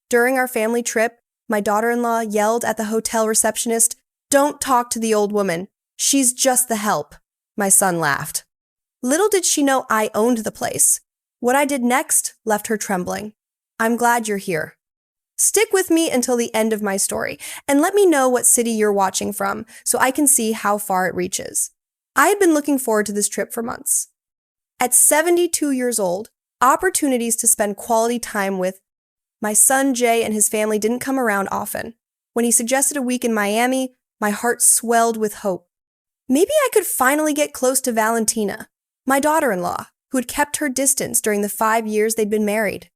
During our family trip, my daughter-in-law yelled at the hotel receptionist, "Don't talk to the old woman. She's just the help." My son laughed. Little did she know I owned the place. What I did next left her trembling. I'm glad you're here. Stick with me until the end of my story, and let me know what city you're watching from so I can see how far it reaches. I had been looking forward to this trip for months. At 72 years old, opportunities to spend quality time with my son Jay and his family didn't come around often. When he suggested a week in Miami, my heart swelled with hope. Maybe I could finally get close to Valentina, my daughter-in-law, who had kept her distance during the 5 years they'd been married.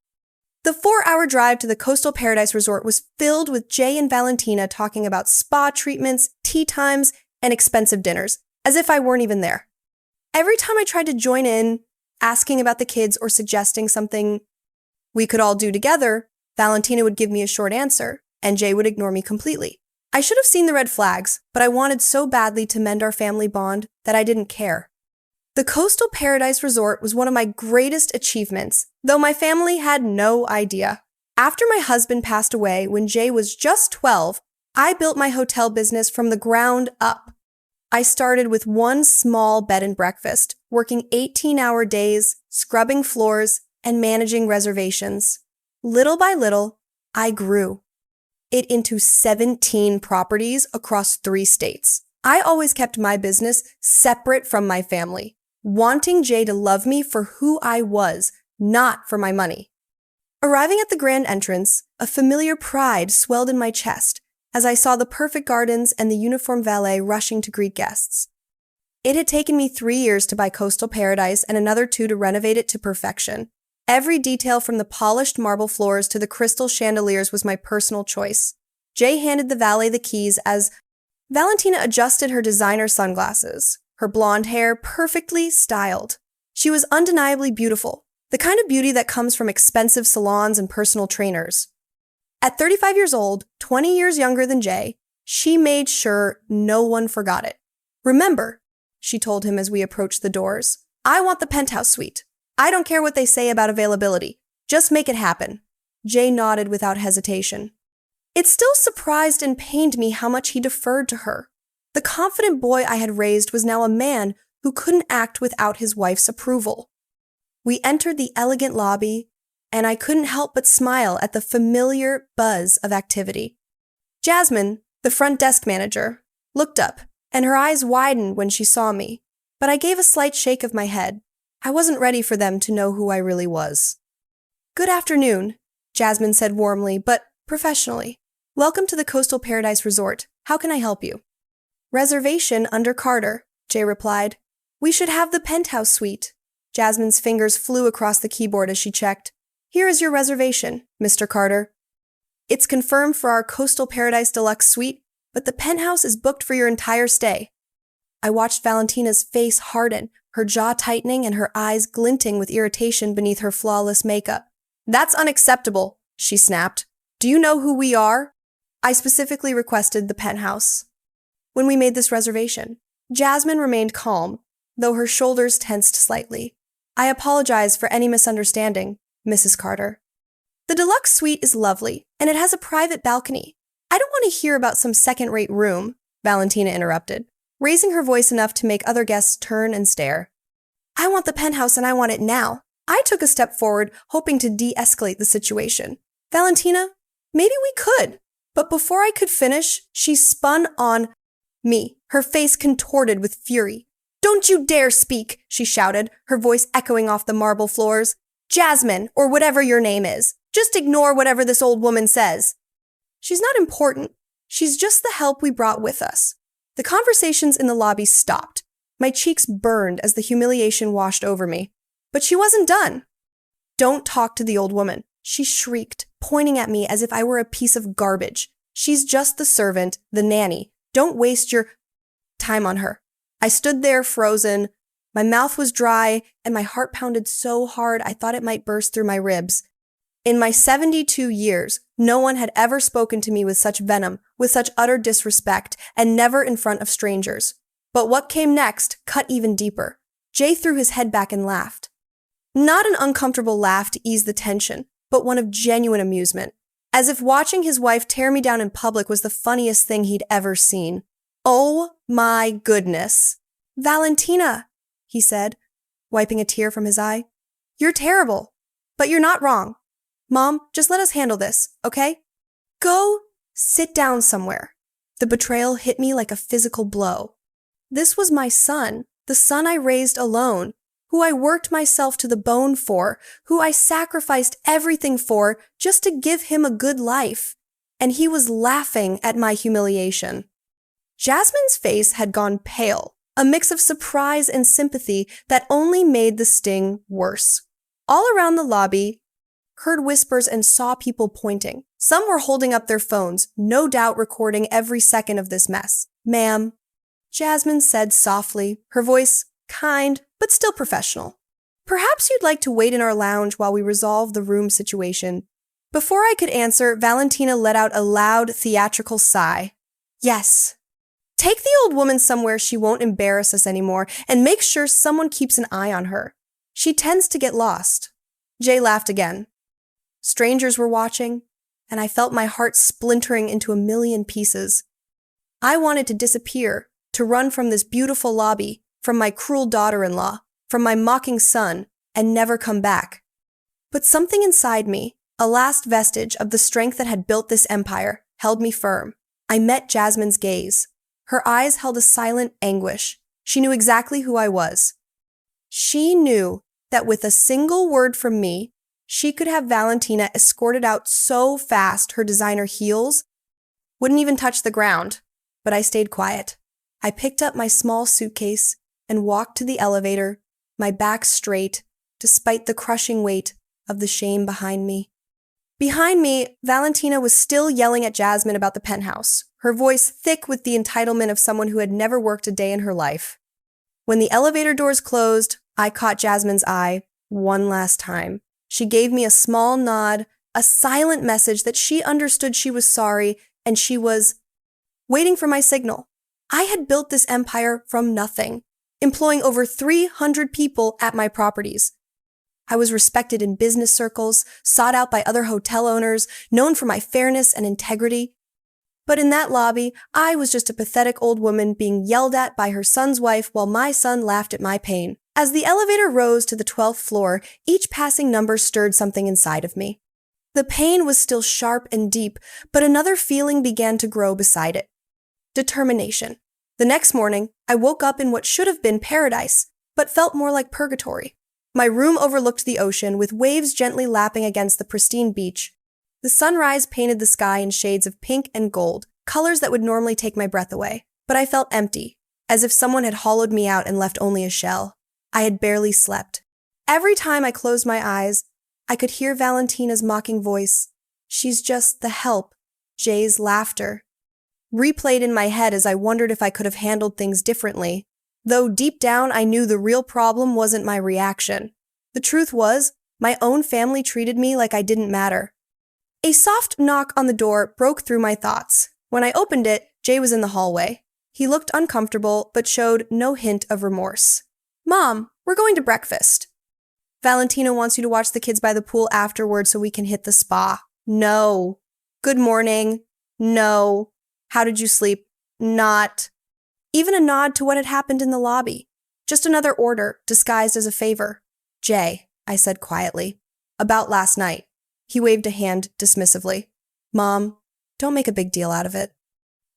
The 4-hour drive to the Coastal Paradise Resort was filled with Jay and Valentina talking about spa treatments, tea times, and expensive dinners, as if I weren't even there. Every time I tried to join in, asking about the kids or suggesting something we could all do together, Valentina would give me a short answer, and Jay would ignore me completely. I should have seen the red flags, but I wanted so badly to mend our family bond that I didn't care. The Coastal Paradise Resort was one of my greatest achievements, though my family had no idea. After my husband passed away when Jay was just 12, I built my hotel business from the ground up. I started with one small bed and breakfast, working 18-hour days, scrubbing floors, and managing reservations. Little by little, I grew it into 17 properties across 3 states. I always kept my business separate from my family, wanting Jay to love me for who I was, not for my money. Arriving at the grand entrance, a familiar pride swelled in my chest as I saw the perfect gardens and the uniformed valet rushing to greet guests. It had taken me 3 years to buy Coastal Paradise and another 2 to renovate it to perfection. Every detail from the polished marble floors to the crystal chandeliers was my personal choice. Jay handed the valet the keys as Valentina adjusted her designer sunglasses, her blonde hair perfectly styled. She was undeniably beautiful, the kind of beauty that comes from expensive salons and personal trainers. At 35 years old, 20 years younger than Jay, she made sure no one forgot it. "Remember," she told him as we approached the doors, "I want the penthouse suite. I don't care what they say about availability. Just make it happen." Jay nodded without hesitation. It still surprised and pained me how much he deferred to her. The confident boy I had raised was now a man who couldn't act without his wife's approval. We entered the elegant lobby, and I couldn't help but smile at the familiar buzz of activity. Jasmine, the front desk manager, looked up, and her eyes widened when she saw me, but I gave a slight shake of my head. I wasn't ready for them to know who I really was. "Good afternoon," Jasmine said warmly, but professionally. "Welcome to the Coastal Paradise Resort. How can I help you?" "Reservation under Carter," Jay replied. "We should have the penthouse suite." Jasmine's fingers flew across the keyboard as she checked. "Here is your reservation, Mr. Carter. It's confirmed for our Coastal Paradise Deluxe suite, but the penthouse is booked for your entire stay." I watched Valentina's face harden, her jaw tightening and her eyes glinting with irritation beneath her flawless makeup. "That's unacceptable," she snapped. "Do you know who we are?" I specifically requested the penthouse. When we made this reservation, Jasmine remained calm, though her shoulders tensed slightly. "I apologize for any misunderstanding, Mrs. Carter. The deluxe suite is lovely, and it has a private balcony. I don't want to hear about some second-rate room," Valentina interrupted, raising her voice enough to make other guests turn and stare. "I want the penthouse and I want it now." I took a step forward, hoping to de-escalate the situation. "Valentina, maybe we could." But before I could finish, she spun on me, her face contorted with fury. "Don't you dare speak," she shouted, her voice echoing off the marble floors. "Jasmine, or whatever your name is, just ignore whatever this old woman says. She's not important. She's just the help we brought with us." The conversations in the lobby stopped. My cheeks burned as the humiliation washed over me. But she wasn't done. "Don't talk to the old woman," she shrieked, pointing at me as if I were a piece of garbage. "She's just the servant, the nanny. Don't waste your time on her." I stood there frozen. My mouth was dry, and my heart pounded so hard I thought it might burst through my ribs. In my 72 years, no one had ever spoken to me with such venom, with such utter disrespect, and never in front of strangers. But what came next cut even deeper. Jay threw his head back and laughed. Not an uncomfortable laugh to ease the tension, but one of genuine amusement. as if watching his wife tear me down in public was the funniest thing he'd ever seen. Oh my goodness. Valentina, he said, wiping a tear from his eye. You're terrible, but you're not wrong. Mom, just let us handle this, okay? Go sit down somewhere. The betrayal hit me like a physical blow. This was my son, the son I raised alone, who I worked myself to the bone for, who I sacrificed everything for just to give him a good life. And he was laughing at my humiliation. Jasmine's face had gone pale, a mix of surprise and sympathy that only made the sting worse. All around the lobby, heard whispers and saw people pointing. Some were holding up their phones, no doubt recording every second of this mess. Ma'am, Jasmine said softly, her voice kind but still professional. Perhaps you'd like to wait in our lounge while we resolve the room situation. Before I could answer, Valentina let out a loud, theatrical sigh. Yes. Take the old woman somewhere she won't embarrass us anymore, and make sure someone keeps an eye on her. She tends to get lost. Jay laughed again. Strangers were watching, and I felt my heart splintering into a million pieces. I wanted to disappear, to run from this beautiful lobby, from my cruel daughter-in-law, from my mocking son, and never come back. But something inside me, a last vestige of the strength that had built this empire, held me firm. I met Jasmine's gaze. Her eyes held a silent anguish. She knew exactly who I was. She knew that with a single word from me, she could have Valentina escorted out so fast her designer heels wouldn't even touch the ground. But I stayed quiet. I picked up my small suitcase and walked to the elevator, my back straight, despite the crushing weight of the shame behind me. Behind me, Valentina was still yelling at Jasmine about the penthouse, her voice thick with the entitlement of someone who had never worked a day in her life. When the elevator doors closed, I caught Jasmine's eye one last time. She gave me a small nod, a silent message that she understood she was sorry and she was waiting for my signal. I had built this empire from nothing, employing over 300 people at my properties. I was respected in business circles, sought out by other hotel owners, known for my fairness and integrity. But in that lobby, I was just a pathetic old woman being yelled at by her son's wife while my son laughed at my pain. As the elevator rose to the 12th floor, each passing number stirred something inside of me. The pain was still sharp and deep, but another feeling began to grow beside it. Determination. The next morning, I woke up in what should have been paradise, but felt more like purgatory. My room overlooked the ocean, with waves gently lapping against the pristine beach. The sunrise painted the sky in shades of pink and gold, colors that would normally take my breath away. But I felt empty, as if someone had hollowed me out and left only a shell. I had barely slept. Every time I closed my eyes, I could hear Valentina's mocking voice. She's just the help. Jay's laughter. Replayed in my head as I wondered if I could have handled things differently. Though deep down I knew the real problem wasn't my reaction. The truth was, my own family treated me like I didn't matter. A soft knock on the door broke through my thoughts. When I opened it, Jay was in the hallway. He looked uncomfortable, but showed no hint of remorse. Mom, we're going to breakfast. Valentina wants you to watch the kids by the pool afterward so we can hit the spa. No. Good morning. No. How did you sleep? Not. Even a nod to what had happened in the lobby. Just another order, disguised as a favor. Jay, I said quietly. About last night. He waved a hand dismissively. Mom, don't make a big deal out of it.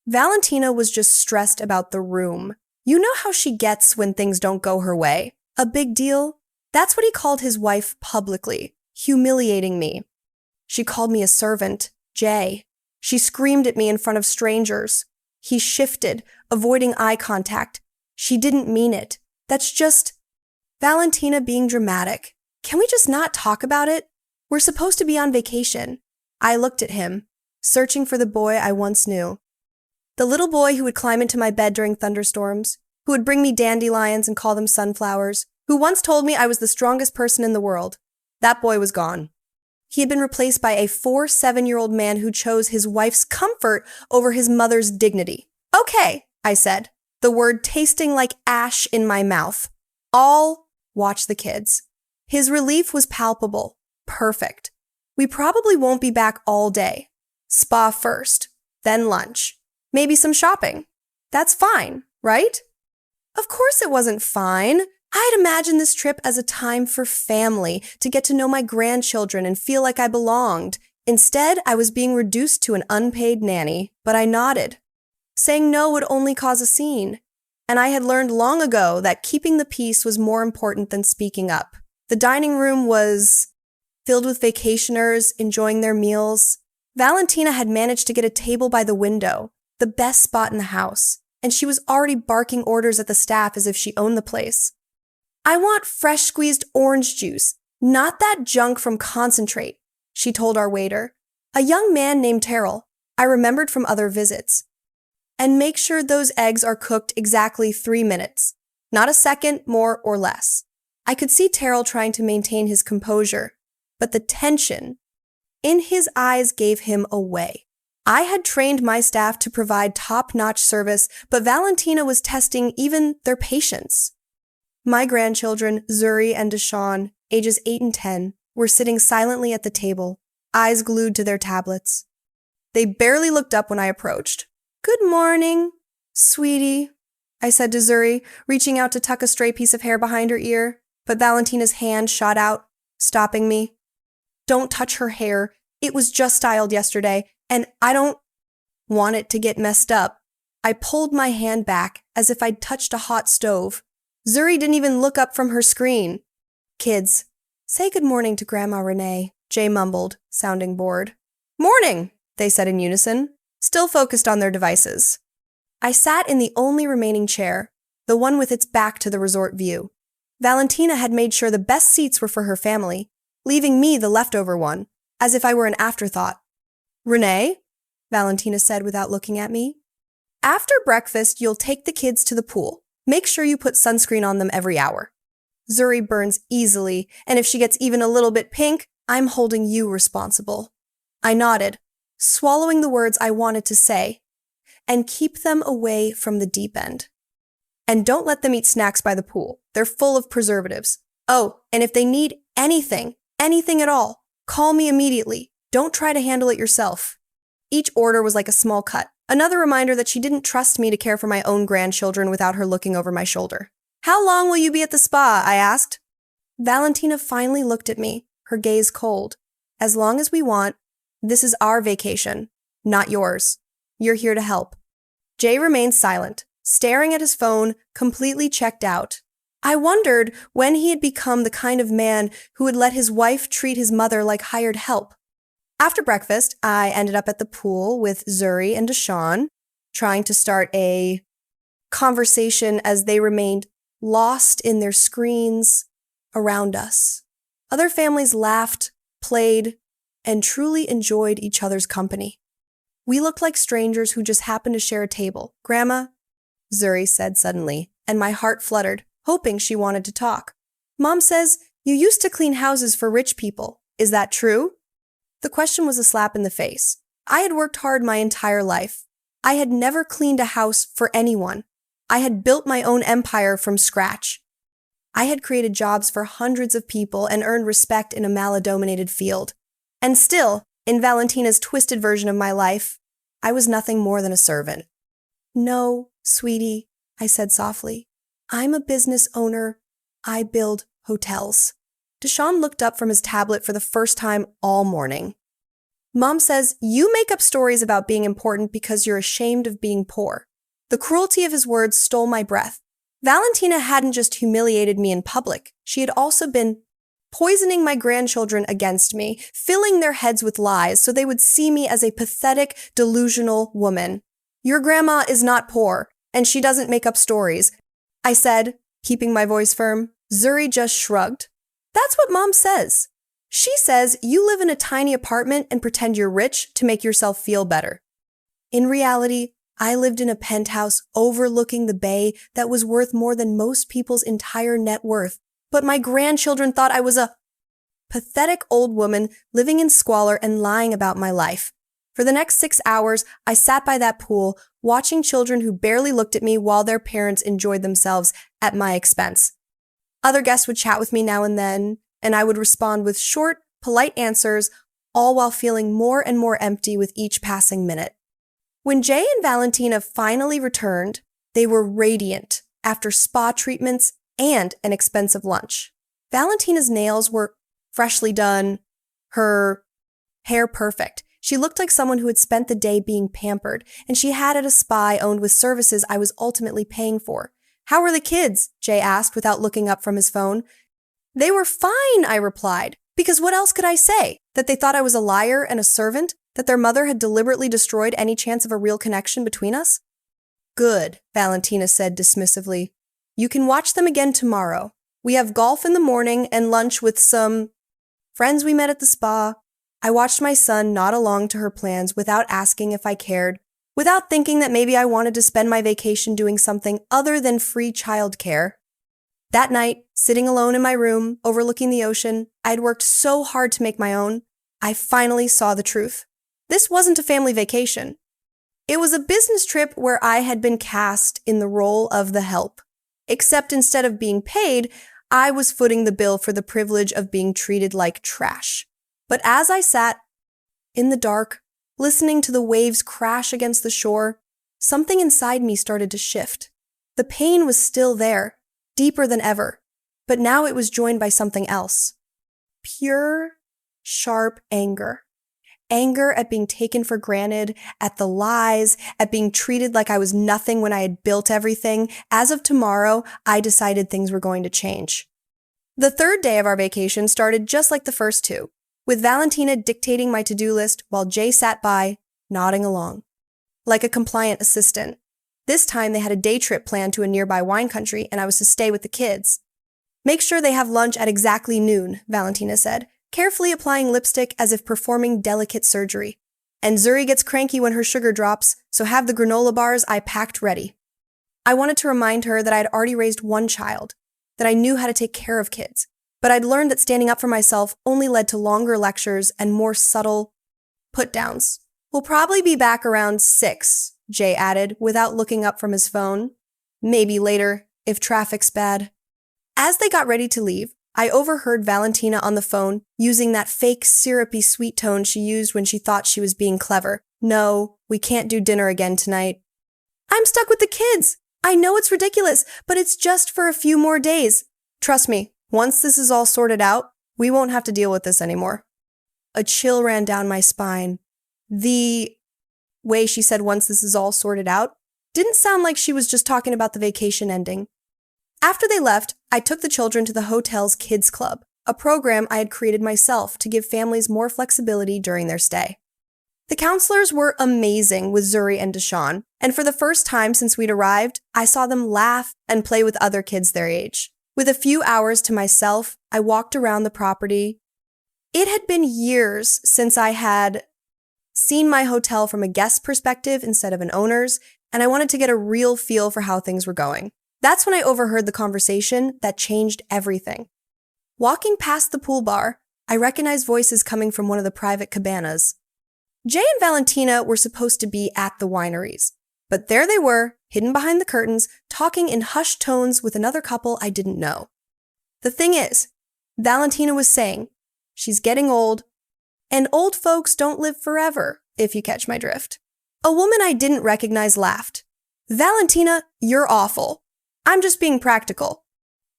Valentina was just stressed about the room. You know how she gets when things don't go her way. A big deal? That's what he called his wife publicly, humiliating me. She called me a servant, Jay. She screamed at me in front of strangers. He shifted, avoiding eye contact. She didn't mean it. That's just Valentina being dramatic. Can we just not talk about it? We're supposed to be on vacation. I looked at him, searching for the boy I once knew. The little boy who would climb into my bed during thunderstorms, who would bring me dandelions and call them sunflowers, who once told me I was the strongest person in the world. That boy was gone. He had been replaced by a 7-year-old man who chose his wife's comfort over his mother's dignity. Okay, I said, the word tasting like ash in my mouth. I'll watch the kids. His relief was palpable, perfect. We probably won't be back all day. Spa first, then lunch, maybe some shopping. That's fine, right? Of course it wasn't fine. I had imagined this trip as a time for family, to get to know my grandchildren and feel like I belonged. Instead, I was being reduced to an unpaid nanny, but I nodded. Saying no would only cause a scene. And I had learned long ago that keeping the peace was more important than speaking up. The dining room was filled with vacationers enjoying their meals. Valentina had managed to get a table by the window, the best spot in the house, and she was already barking orders at the staff as if she owned the place. I want fresh squeezed orange juice, not that junk from Concentrate, she told our waiter, a young man named Terrell, I remembered from other visits. And make sure those eggs are cooked exactly 3 minutes, not a second more or less. I could see Terrell trying to maintain his composure, but the tension in his eyes gave him away. I had trained my staff to provide top-notch service, but Valentina was testing even their patience. My grandchildren, Zuri and Deshawn, ages 8 and 10, were sitting silently at the table, eyes glued to their tablets. They barely looked up when I approached. Good morning, sweetie, I said to Zuri, reaching out to tuck a stray piece of hair behind her ear, but Valentina's hand shot out, stopping me. Don't touch her hair. It was just styled yesterday, and I don't want it to get messed up. I pulled my hand back as if I'd touched a hot stove. Zuri didn't even look up from her screen. Kids, say good morning to Grandma Renee, Jay mumbled, sounding bored. Morning, they said in unison, still focused on their devices. I sat in the only remaining chair, the one with its back to the resort view. Valentina had made sure the best seats were for her family, leaving me the leftover one, as if I were an afterthought. Renee, Valentina said without looking at me. After breakfast, you'll take the kids to the pool. Make sure you put sunscreen on them every hour. Zuri burns easily, and if she gets even a little bit pink, I'm holding you responsible. I nodded, swallowing the words I wanted to say, and keep them away from the deep end. And don't let them eat snacks by the pool. They're full of preservatives. Oh, and if they need anything at all, call me immediately. Don't try to handle it yourself. Each order was like a small cut, another reminder that she didn't trust me to care for my own grandchildren without her looking over my shoulder. How long will you be at the spa? I asked. Valentina finally looked at me, her gaze cold. As long as we want. This is our vacation, not yours. You're here to help. Jay remained silent, staring at his phone, completely checked out. I wondered when he had become the kind of man who would let his wife treat his mother like hired help. After breakfast, I ended up at the pool with Zuri and Deshawn, trying to start a conversation as they remained lost in their screens around us. Other families laughed, played, and truly enjoyed each other's company. We looked like strangers who just happened to share a table. Grandma, Zuri said suddenly, and my heart fluttered, hoping she wanted to talk. Mom says, you used to clean houses for rich people. Is that true? The question was a slap in the face. I had worked hard my entire life. I had never cleaned a house for anyone. I had built my own empire from scratch. I had created jobs for hundreds of people and earned respect in a male-dominated field. And still, in Valentina's twisted version of my life, I was nothing more than a servant. No, sweetie, I said softly. I'm a business owner. I build hotels. Deshawn looked up from his tablet for the first time all morning. Mom says, you make up stories about being important because you're ashamed of being poor. The cruelty of his words stole my breath. Valentina hadn't just humiliated me in public. She had also been poisoning my grandchildren against me, filling their heads with lies so they would see me as a pathetic, delusional woman. Your grandma is not poor, and she doesn't make up stories, I said, keeping my voice firm. Zuri just shrugged. That's what Mom says. She says you live in a tiny apartment and pretend you're rich to make yourself feel better. In reality, I lived in a penthouse overlooking the bay that was worth more than most people's entire net worth. But my grandchildren thought I was a pathetic old woman living in squalor and lying about my life. For the next 6 hours, I sat by that pool, watching children who barely looked at me while their parents enjoyed themselves at my expense. Other guests would chat with me now and then, and I would respond with short, polite answers, all while feeling more and more empty with each passing minute. When Jay and Valentina finally returned, they were radiant after spa treatments and an expensive lunch. Valentina's nails were freshly done, her hair perfect. She looked like someone who had spent the day being pampered, and she had at a spa I owned with services I was ultimately paying for. "How were the kids?" Jay asked without looking up from his phone. "They were fine," I replied, because what else could I say? That they thought I was a liar and a servant? That their mother had deliberately destroyed any chance of a real connection between us? "Good," Valentina said dismissively. "You can watch them again tomorrow. We have golf in the morning and lunch with some friends we met at the spa." I watched my son nod along to her plans without asking if I cared, without thinking that maybe I wanted to spend my vacation doing something other than free childcare. That night, sitting alone in my room, overlooking the ocean, I'd worked so hard to make my own, I finally saw the truth. This wasn't a family vacation. It was a business trip where I had been cast in the role of the help. Except instead of being paid, I was footing the bill for the privilege of being treated like trash. But as I sat in the dark, listening to the waves crash against the shore, something inside me started to shift. The pain was still there, deeper than ever, but now it was joined by something else. Pure, sharp anger. Anger at being taken for granted, at the lies, at being treated like I was nothing when I had built everything. As of tomorrow, I decided things were going to change. The third day of our vacation started just like the first two, with Valentina dictating my to-do list while Jay sat by, nodding along. Like a compliant assistant. This time they had a day trip planned to a nearby wine country and I was to stay with the kids. "Make sure they have lunch at exactly noon," Valentina said, carefully applying lipstick as if performing delicate surgery. "And Zuri gets cranky when her sugar drops, so have the granola bars I packed ready." I wanted to remind her that I had already raised one child, that I knew how to take care of kids, but I'd learned that standing up for myself only led to longer lectures and more subtle put-downs. "We'll probably be back around 6, Jay added, without looking up from his phone. "Maybe later, if traffic's bad." As they got ready to leave, I overheard Valentina on the phone using that fake syrupy sweet tone she used when she thought she was being clever. "No, we can't do dinner again tonight." "I'm stuck with the kids. I know it's ridiculous, but it's just for a few more days. Trust me, once this is all sorted out, we won't have to deal with this anymore." A chill ran down my spine. The way she said "once this is all sorted out" didn't sound like she was just talking about the vacation ending. After they left, I took the children to the hotel's Kids Club, a program I had created myself to give families more flexibility during their stay. The counselors were amazing with Zuri and Deshawn, and for the first time since we'd arrived, I saw them laugh and play with other kids their age. With a few hours to myself, I walked around the property. It had been years since I had seen my hotel from a guest perspective instead of an owner's, and I wanted to get a real feel for how things were going. That's when I overheard the conversation that changed everything. Walking past the pool bar, I recognized voices coming from one of the private cabanas. Jay and Valentina were supposed to be at the wineries, but there they were, hidden behind the curtains, talking in hushed tones with another couple I didn't know. The thing is, Valentina was saying, she's getting old, and old folks don't live forever, if you catch my drift. A woman I didn't recognize laughed. "Valentina, you're awful. I'm just being practical."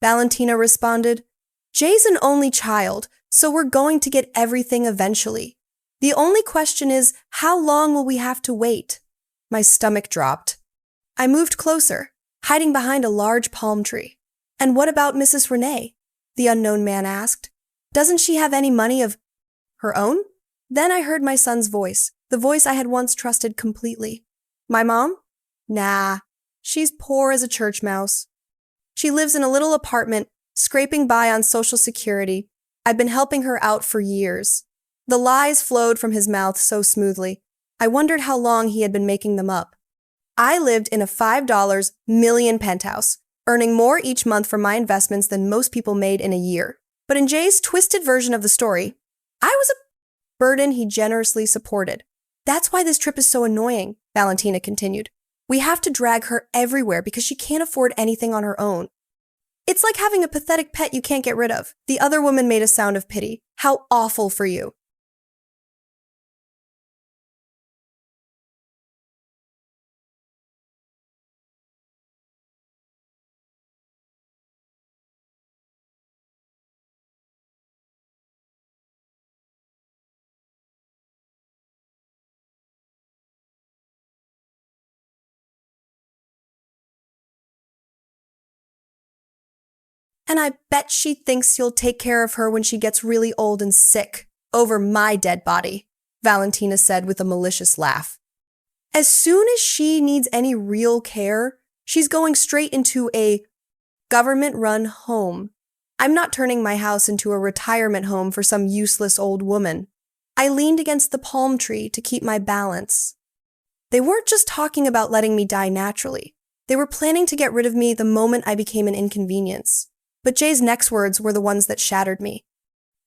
Valentina responded, "Jay's an only child, so we're going to get everything eventually. The only question is, how long will we have to wait?" My stomach dropped. I moved closer, hiding behind a large palm tree. "And what about Mrs. Renee?" the unknown man asked. "Doesn't she have any money of her own?" Then I heard my son's voice, the voice I had once trusted completely. "My mom? Nah. She's poor as a church mouse. She lives in a little apartment, scraping by on Social Security. I've been helping her out for years." The lies flowed from his mouth so smoothly. I wondered how long he had been making them up. I lived in a $5 million penthouse, earning more each month from my investments than most people made in a year. But in Jay's twisted version of the story, I was a burden he generously supported. "That's why this trip is so annoying," Valentina continued. "We have to drag her everywhere because she can't afford anything on her own. It's like having a pathetic pet you can't get rid of." The other woman made a sound of pity. "How awful for you." And I bet she thinks you'll take care of her when she gets really old and sick, over my dead body, Valentina said with a malicious laugh. As soon as she needs any real care, she's going straight into a government-run home. I'm not turning my house into a retirement home for some useless old woman. I leaned against the palm tree to keep my balance. They weren't just talking about letting me die naturally. They were planning to get rid of me the moment I became an inconvenience. But Jay's next words were the ones that shattered me.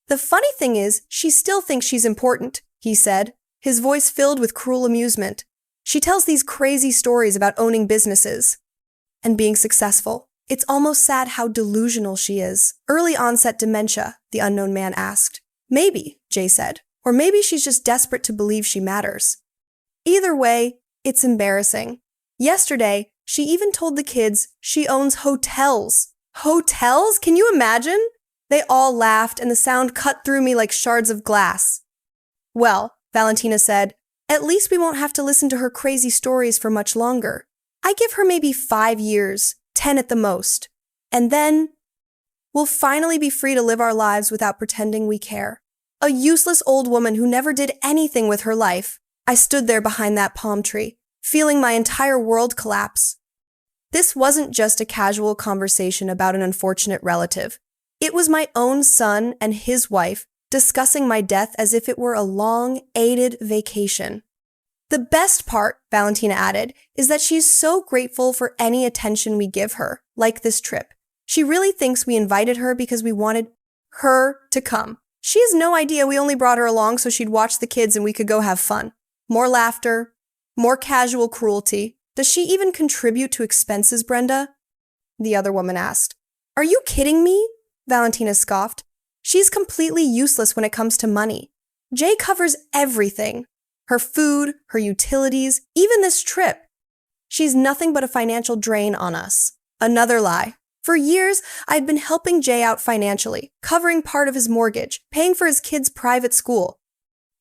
The funny thing is, she still thinks she's important, he said, his voice filled with cruel amusement. She tells these crazy stories about owning businesses and being successful. It's almost sad how delusional she is. Early onset dementia, the unknown man asked. Maybe, Jay said. Or maybe she's just desperate to believe she matters. Either way, it's embarrassing. Yesterday, she even told the kids she owns hotels. Hotels? Can you imagine? They all laughed and the sound cut through me like shards of glass. Well, Valentina said, at least we won't have to listen to her crazy stories for much longer. I give her maybe 5 years, 10 at the most. And then we'll finally be free to live our lives without pretending we care. A useless old woman who never did anything with her life. I stood there behind that palm tree, feeling my entire world collapse. This wasn't just a casual conversation about an unfortunate relative. It was my own son and his wife discussing my death as if it were a long, aided vacation. The best part, Valentina added, is that she's so grateful for any attention we give her, like this trip. She really thinks we invited her because we wanted her to come. She has no idea we only brought her along so she'd watch the kids and we could go have fun. More laughter, more casual cruelty. Does she even contribute to expenses, Brenda? The other woman asked. Are you kidding me? Valentina scoffed. She's completely useless when it comes to money. Jay covers everything. Her food, her utilities, even this trip. She's nothing but a financial drain on us. Another lie. For years, I'd been helping Jay out financially, covering part of his mortgage, paying for his kids' private school.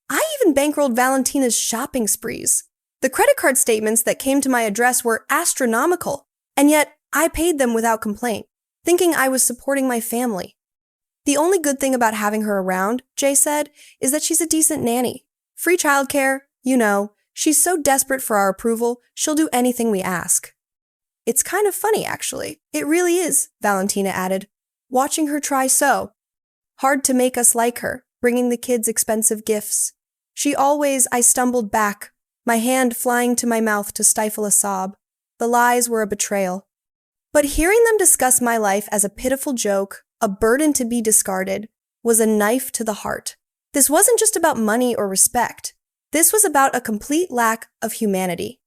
I even bankrolled Valentina's shopping sprees. The credit card statements that came to my address were astronomical, and yet I paid them without complaint, thinking I was supporting my family. The only good thing about having her around, Jay said, is that she's a decent nanny. Free childcare, she's so desperate for our approval, she'll do anything we ask. It's kind of funny, actually. It really is, Valentina added, watching her try so hard to make us like her, bringing the kids expensive gifts. I stumbled back, my hand flying to my mouth to stifle a sob. The lies were a betrayal. But hearing them discuss my life as a pitiful joke, a burden to be discarded, was a knife to the heart. This wasn't just about money or respect. This was about a complete lack of humanity.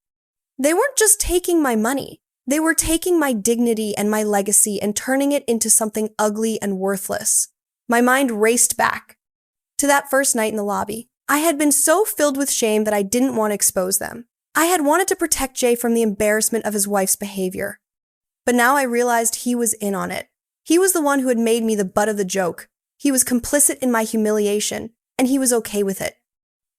They weren't just taking my money. They were taking my dignity and my legacy and turning it into something ugly and worthless. My mind raced back to that first night in the lobby. I had been so filled with shame that I didn't want to expose them. I had wanted to protect Jay from the embarrassment of his wife's behavior. But now I realized he was in on it. He was the one who had made me the butt of the joke. He was complicit in my humiliation, and he was okay with it.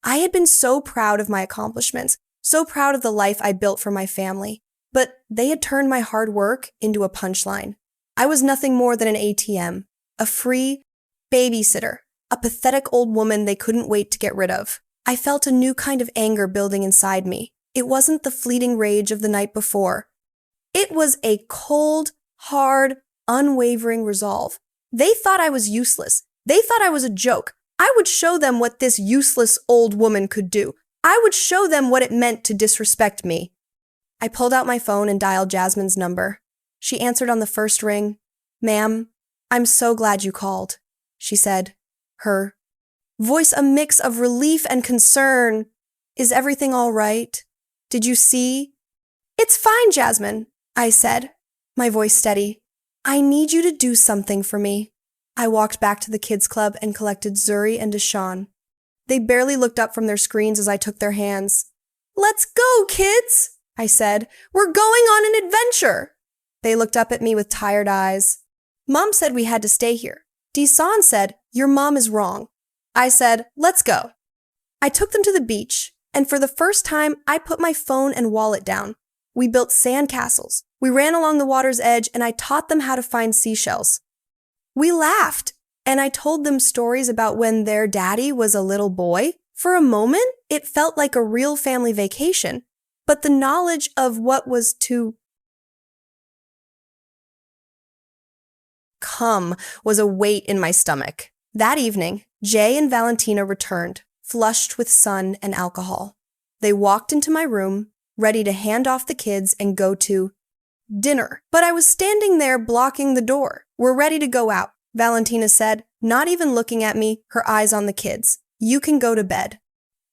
I had been so proud of my accomplishments, so proud of the life I built for my family. But they had turned my hard work into a punchline. I was nothing more than an ATM, a free babysitter, a pathetic old woman they couldn't wait to get rid of. I felt a new kind of anger building inside me. It wasn't the fleeting rage of the night before. It was a cold, hard, unwavering resolve. They thought I was useless. They thought I was a joke. I would show them what this useless old woman could do. I would show them what it meant to disrespect me. I pulled out my phone and dialed Jasmine's number. She answered on the first ring. Ma'am, I'm so glad you called, she said, her voice a mix of relief and concern. Is everything all right? Did you see? It's fine, Jasmine, I said, my voice steady. I need you to do something for me. I walked back to the kids' club and collected Zuri and Deshawn. They barely looked up from their screens as I took their hands. Let's go, kids, I said. We're going on an adventure. They looked up at me with tired eyes. Mom said we had to stay here. Desan said, your mom is wrong. I said, let's go. I took them to the beach, and for the first time, I put my phone and wallet down. We built sand castles. We ran along the water's edge, and I taught them how to find seashells. We laughed, and I told them stories about when their daddy was a little boy. For a moment, it felt like a real family vacation, but the knowledge of what was to come was a weight in my stomach. That evening, Jay and Valentina returned, flushed with sun and alcohol. They walked into my room, ready to hand off the kids and go to dinner. But I was standing there blocking the door. We're ready to go out, Valentina said, not even looking at me, her eyes on the kids. You can go to bed.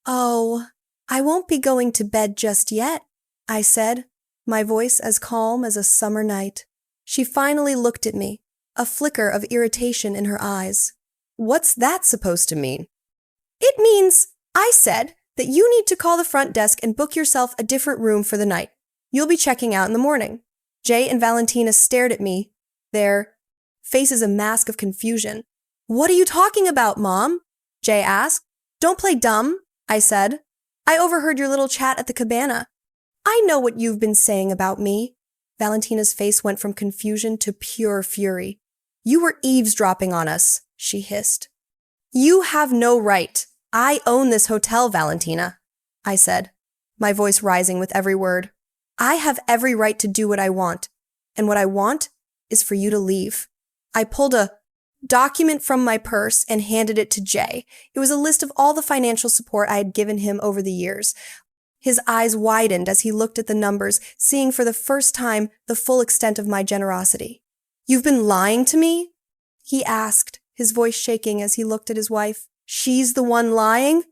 Oh, I won't be going to bed just yet, I said, my voice as calm as a summer night. She finally looked at me, a flicker of irritation in her eyes. What's that supposed to mean? It means, I said, that you need to call the front desk and book yourself a different room for the night. You'll be checking out in the morning. Jay and Valentina stared at me, their faces a mask of confusion. What are you talking about, Mom? Jay asked. Don't play dumb, I said. I overheard your little chat at the cabana. I know what you've been saying about me. Valentina's face went from confusion to pure fury. You were eavesdropping on us, she hissed. You have no right. I own this hotel, Valentina, I said, my voice rising with every word. I have every right to do what I want, and what I want is for you to leave. I pulled a document from my purse and handed it to Jay. It was a list of all the financial support I had given him over the years. His eyes widened as he looked at the numbers, seeing for the first time the full extent of my generosity. You've been lying to me? He asked, his voice shaking as he looked at his wife. She's the one lying?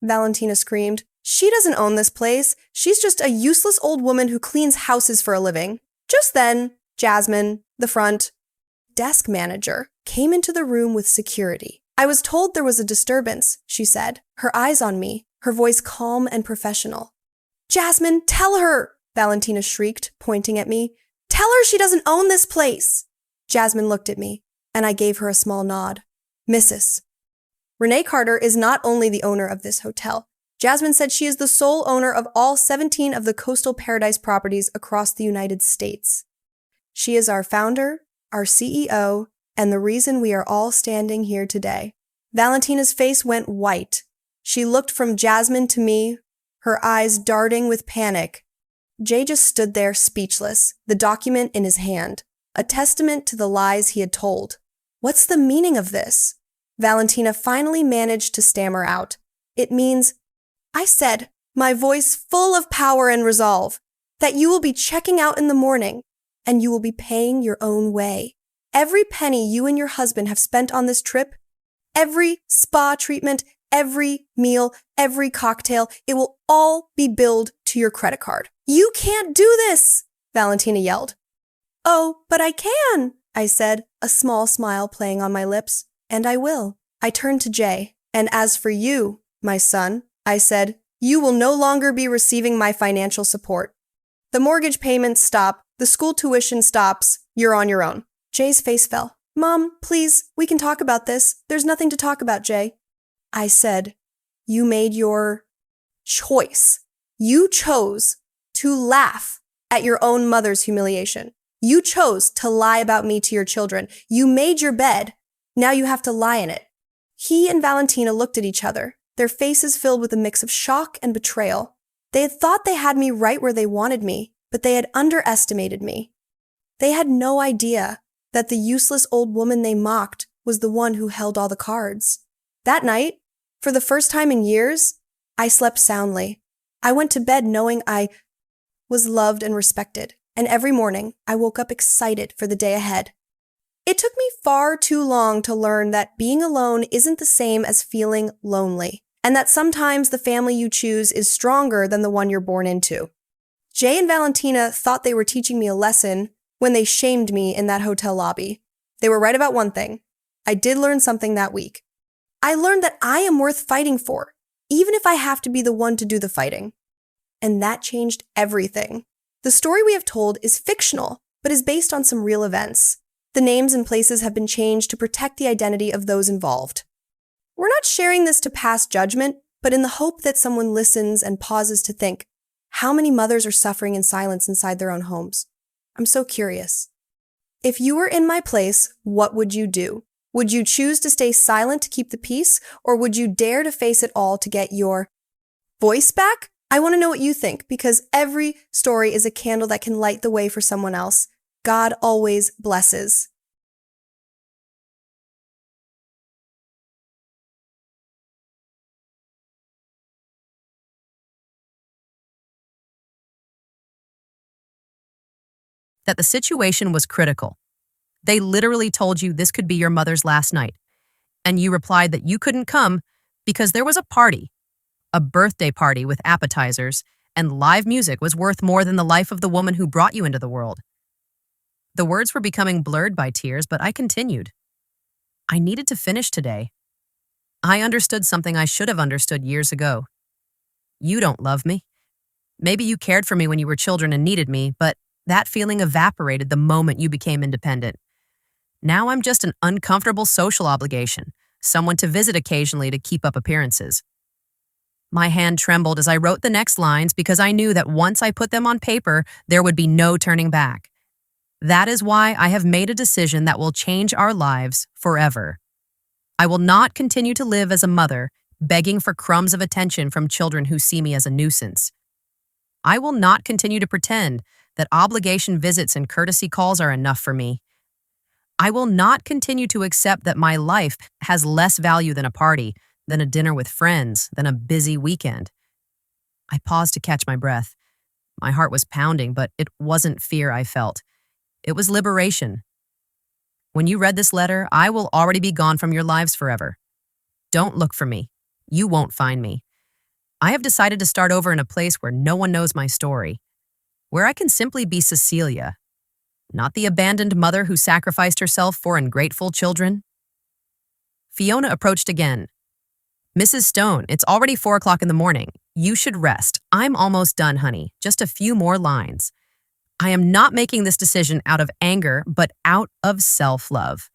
Valentina screamed. She doesn't own this place. She's just a useless old woman who cleans houses for a living. Just then, Jasmine, the front desk manager, came into the room with security. I was told there was a disturbance, she said, her eyes on me, her voice calm and professional. Jasmine, tell her, Valentina shrieked, pointing at me. Tell her she doesn't own this place. Jasmine looked at me, and I gave her a small nod. Mrs. Renee Carter is not only the owner of this hotel. Jasmine said she is the sole owner of all 17 of the Coastal Paradise properties across the United States. She is our founder, our CEO, and the reason we are all standing here today. Valentina's face went white. She looked from Jasmine to me, her eyes darting with panic. Jay just stood there speechless, the document in his hand, a testament to the lies he had told. What's the meaning of this? Valentina finally managed to stammer out. It means, I said, my voice full of power and resolve, that you will be checking out in the morning, and you will be paying your own way. Every penny you and your husband have spent on this trip, every spa treatment, every meal, every cocktail, it will all be billed to your credit card. You can't do this, Valentina yelled. Oh, but I can, I said, a small smile playing on my lips. And I will. I turned to Jay. And as for you, my son, I said, you will no longer be receiving my financial support. The mortgage payments stop. The school tuition stops. You're on your own. Jay's face fell. Mom, please, we can talk about this. There's nothing to talk about, Jay. I said, you made your choice. You chose to laugh at your own mother's humiliation. You chose to lie about me to your children. You made your bed. Now you have to lie in it. He and Valentina looked at each other, their faces filled with a mix of shock and betrayal. They had thought they had me right where they wanted me, but they had underestimated me. They had no idea that the useless old woman they mocked was the one who held all the cards. That night, for the first time in years, I slept soundly. I went to bed knowing I was loved and respected, and every morning I woke up excited for the day ahead. It took me far too long to learn that being alone isn't the same as feeling lonely, and that sometimes the family you choose is stronger than the one you're born into. Jay and Valentina thought they were teaching me a lesson when they shamed me in that hotel lobby. They were right about one thing. I did learn something that week. I learned that I am worth fighting for, even if I have to be the one to do the fighting. And that changed everything. The story we have told is fictional, but is based on some real events. The names and places have been changed to protect the identity of those involved. We're not sharing this to pass judgment, but in the hope that someone listens and pauses to think, how many mothers are suffering in silence inside their own homes? I'm so curious. If you were in my place, what would you do? Would you choose to stay silent to keep the peace, or would you dare to face it all to get your voice back? I want to know what you think, because every story is a candle that can light the way for someone else. God always blesses. That the situation was critical. They literally told you this could be your mother's last night, and you replied that you couldn't come because there was a party. A birthday party with appetizers and live music was worth more than the life of the woman who brought you into the world. The words were becoming blurred by tears, but I continued. I needed to finish today. I understood something I should have understood years ago. You don't love me. Maybe you cared for me when you were children and needed me, but that feeling evaporated the moment you became independent. Now I'm just an uncomfortable social obligation, someone to visit occasionally to keep up appearances. My hand trembled as I wrote the next lines because I knew that once I put them on paper, there would be no turning back. That is why I have made a decision that will change our lives forever. I will not continue to live as a mother, begging for crumbs of attention from children who see me as a nuisance. I will not continue to pretend that obligation visits and courtesy calls are enough for me. I will not continue to accept that my life has less value than a party, than a dinner with friends, than a busy weekend. I paused to catch my breath. My heart was pounding, but it wasn't fear I felt. It was liberation. When you read this letter, I will already be gone from your lives forever. Don't look for me. You won't find me. I have decided to start over in a place where no one knows my story, where I can simply be Cecilia, not the abandoned mother who sacrificed herself for ungrateful children. Fiona approached again. Mrs. Stone, it's already 4 o'clock in the morning. You should rest. I'm almost done, honey. Just a few more lines. I am not making this decision out of anger, but out of self-love.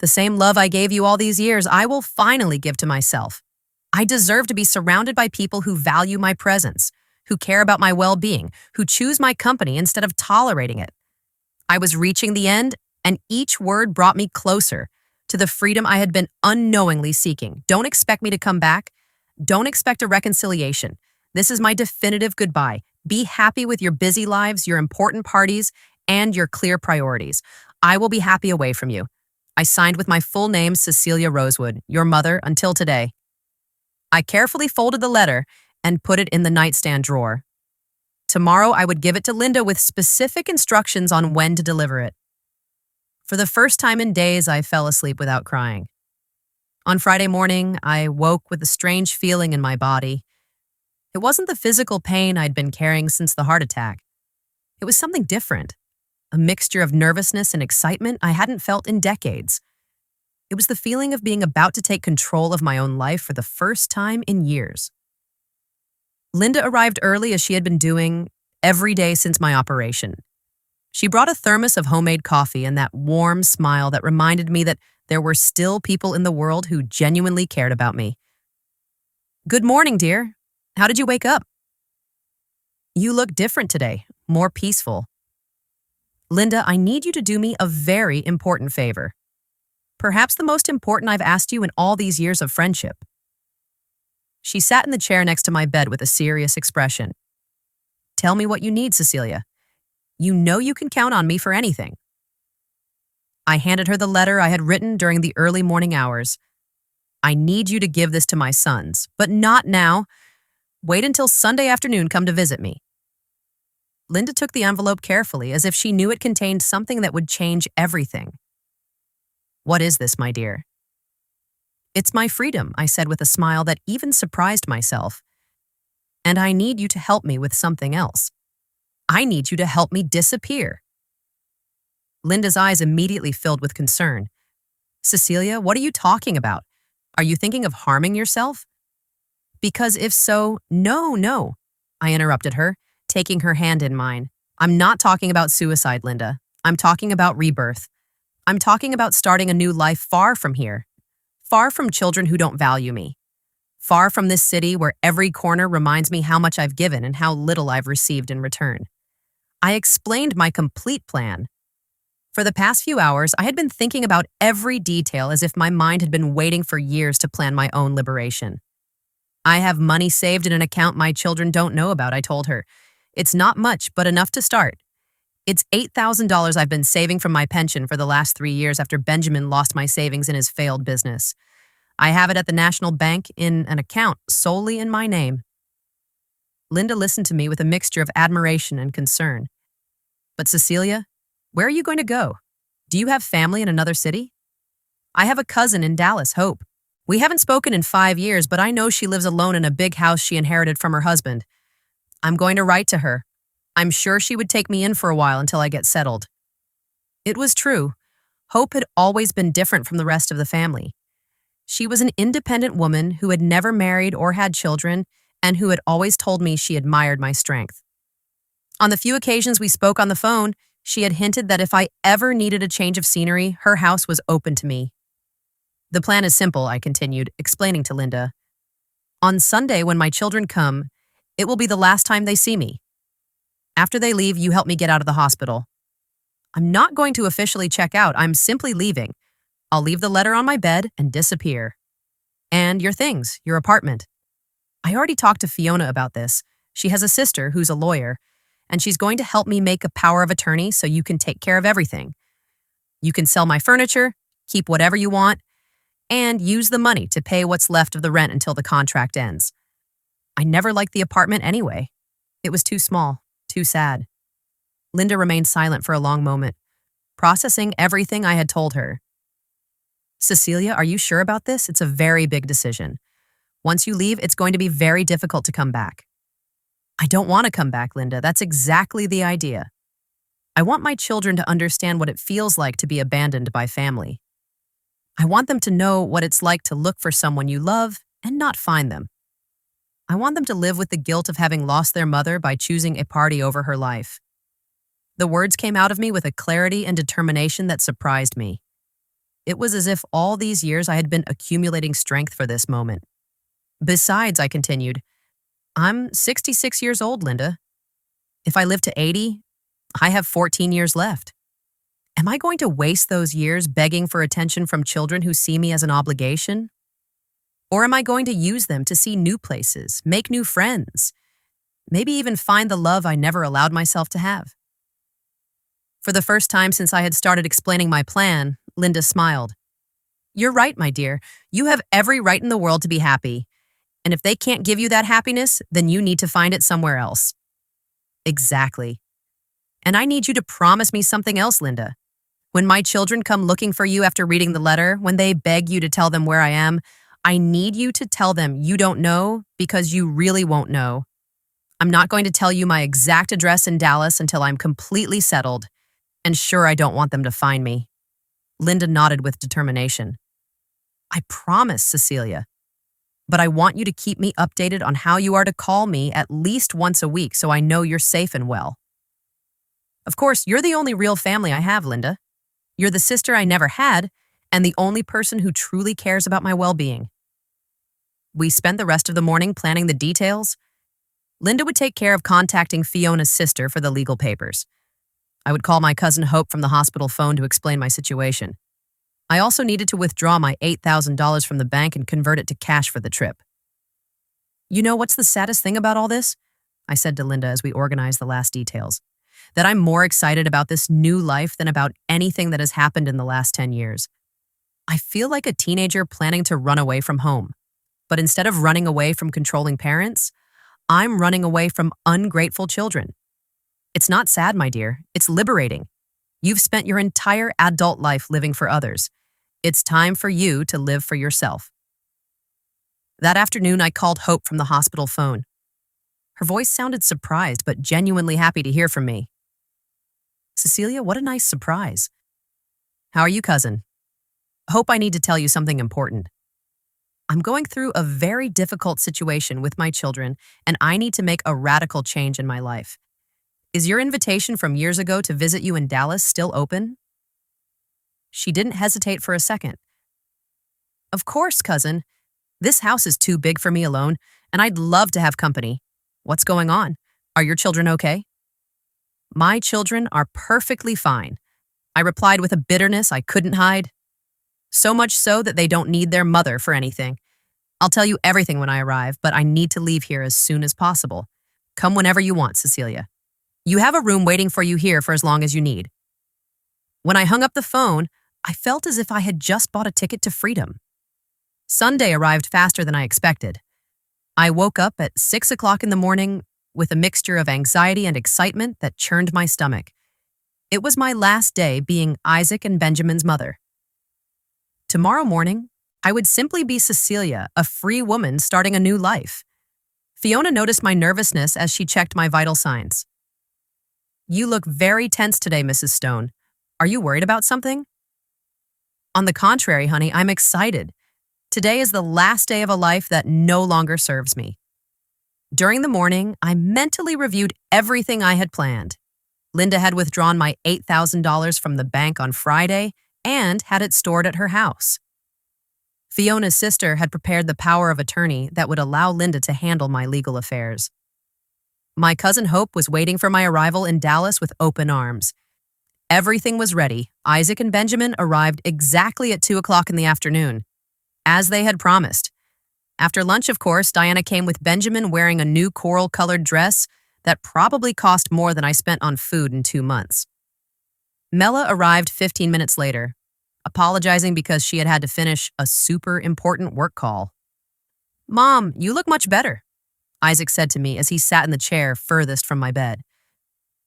The same love I gave you all these years, I will finally give to myself. I deserve to be surrounded by people who value my presence, who care about my well-being, who choose my company instead of tolerating it. I was reaching the end, and each word brought me closer to the freedom I had been unknowingly seeking. Don't expect me to come back. Don't expect a reconciliation. This is my definitive goodbye. Be happy with your busy lives, your important parties, and your clear priorities. I will be happy away from you. I signed with my full name, Cecilia Rosewood, your mother, until today. I carefully folded the letter and put it in the nightstand drawer. Tomorrow, I would give it to Linda with specific instructions on when to deliver it. For the first time in days, I fell asleep without crying. On Friday morning, I woke with a strange feeling in my body. It wasn't the physical pain I'd been carrying since the heart attack. It was something different, a mixture of nervousness and excitement I hadn't felt in decades. It was the feeling of being about to take control of my own life for the first time in years. Linda arrived early as she had been doing every day since my operation. She brought a thermos of homemade coffee and that warm smile that reminded me that there were still people in the world who genuinely cared about me. Good morning, dear. How did you wake up? You look different today, more peaceful. Linda, I need you to do me a very important favor. Perhaps the most important I've asked you in all these years of friendship. She sat in the chair next to my bed with a serious expression. Tell me what you need, Cecilia. You know you can count on me for anything. I handed her the letter I had written during the early morning hours. I need you to give this to my sons, but not now. Wait until Sunday afternoon, come to visit me. Linda took the envelope carefully, as if she knew it contained something that would change everything. What is this, my dear? It's my freedom, I said with a smile that even surprised myself. And I need you to help me with something else. I need you to help me disappear. Linda's eyes immediately filled with concern. Cecilia, what are you talking about? Are you thinking of harming yourself? Because if so, no, I interrupted her, taking her hand in mine. I'm not talking about suicide, Linda. I'm talking about rebirth. I'm talking about starting a new life far from here. Far from children who don't value me. Far from this city where every corner reminds me how much I've given and how little I've received in return. I explained my complete plan. For the past few hours, I had been thinking about every detail as if my mind had been waiting for years to plan my own liberation. I have money saved in an account my children don't know about, I told her. It's not much, but enough to start. It's $8,000 I've been saving from my pension for the last 3 years after Benjamin lost my savings in his failed business. I have it at the National Bank in an account solely in my name. Linda listened to me with a mixture of admiration and concern. But Cecilia, where are you going to go? Do you have family in another city? I have a cousin in Dallas, Hope. We haven't spoken in 5 years, but I know she lives alone in a big house she inherited from her husband. I'm going to write to her. I'm sure she would take me in for a while until I get settled. It was true. Hope had always been different from the rest of the family. She was an independent woman who had never married or had children and who had always told me she admired my strength. On the few occasions we spoke on the phone, she had hinted that if I ever needed a change of scenery, her house was open to me. The plan is simple, I continued, explaining to Linda. On Sunday, when my children come, it will be the last time they see me. After they leave, you help me get out of the hospital. I'm not going to officially check out. I'm simply leaving. I'll leave the letter on my bed and disappear. And your things, your apartment. I already talked to Fiona about this. She has a sister who's a lawyer, and she's going to help me make a power of attorney so you can take care of everything. You can sell my furniture, keep whatever you want, and use the money to pay what's left of the rent until the contract ends. I never liked the apartment anyway. It was too small, too sad. Linda remained silent for a long moment, processing everything I had told her. Cecilia, are you sure about this? It's a very big decision. Once you leave, it's going to be very difficult to come back. I don't want to come back, Linda. That's exactly the idea. I want my children to understand what it feels like to be abandoned by family. I want them to know what it's like to look for someone you love and not find them. I want them to live with the guilt of having lost their mother by choosing a party over her life. The words came out of me with a clarity and determination that surprised me. It was as if all these years I had been accumulating strength for this moment. Besides, I continued, I'm 66 years old, Linda. If I live to 80, I have 14 years left. Am I going to waste those years begging for attention from children who see me as an obligation? Or am I going to use them to see new places, make new friends, maybe even find the love I never allowed myself to have? For the first time since I had started explaining my plan, Linda smiled. You're right, my dear. You have every right in the world to be happy. And if they can't give you that happiness, then you need to find it somewhere else. Exactly. And I need you to promise me something else, Linda. When my children come looking for you after reading the letter, when they beg you to tell them where I am, I need you to tell them you don't know because you really won't know. I'm not going to tell you my exact address in Dallas until I'm completely settled. And sure, I don't want them to find me. Linda nodded with determination. I promise, Cecilia. But I want you to keep me updated on how you are to call me at least once a week so I know you're safe and well. Of course, you're the only real family I have, Linda. You're the sister I never had and the only person who truly cares about my well-being. We spent the rest of the morning planning the details. Linda would take care of contacting Fiona's sister for the legal papers. I would call my cousin Hope from the hospital phone to explain my situation. I also needed to withdraw my $8,000 from the bank and convert it to cash for the trip. You know what's the saddest thing about all this? I said to Linda as we organized the last details. That I'm more excited about this new life than about anything that has happened in the last 10 years. I feel like a teenager planning to run away from home. But instead of running away from controlling parents, I'm running away from ungrateful children. It's not sad, my dear. It's liberating. You've spent your entire adult life living for others. It's time for you to live for yourself. That afternoon, I called Hope from the hospital phone. Her voice sounded surprised, but genuinely happy to hear from me. Cecilia, what a nice surprise. How are you, cousin? Hope, I need to tell you something important. I'm going through a very difficult situation with my children, and I need to make a radical change in my life. Is your invitation from years ago to visit you in Dallas still open? She didn't hesitate for a second. Of course, cousin. This house is too big for me alone, and I'd love to have company. What's going on? Are your children okay? My children are perfectly fine. I replied with a bitterness I couldn't hide. So much so that they don't need their mother for anything. I'll tell you everything when I arrive, but I need to leave here as soon as possible. Come whenever you want, Cecilia. You have a room waiting for you here for as long as you need. When I hung up the phone, I felt as if I had just bought a ticket to freedom. Sunday arrived faster than I expected. I woke up at 6 o'clock in the morning with a mixture of anxiety and excitement that churned my stomach. It was my last day being Isaac and Benjamin's mother. Tomorrow morning, I would simply be Cecilia, a free woman starting a new life. Fiona noticed my nervousness as she checked my vital signs. You look very tense today, Mrs. Stone. Are you worried about something? On the contrary, honey, I'm excited. Today is the last day of a life that no longer serves me. During the morning, I mentally reviewed everything I had planned. Linda had withdrawn my $8,000 from the bank on Friday and had it stored at her house. Fiona's sister had prepared the power of attorney that would allow Linda to handle my legal affairs. My cousin Hope was waiting for my arrival in Dallas with open arms. Everything was ready. Isaac and Benjamin arrived exactly at 2 o'clock in the afternoon, as they had promised. After lunch, of course, Diana came with Benjamin wearing a new coral-colored dress that probably cost more than I spent on food in 2 months. Mela arrived 15 minutes later, apologizing because she had to finish a super important work call. Mom, you look much better, Isaac said to me as he sat in the chair furthest from my bed.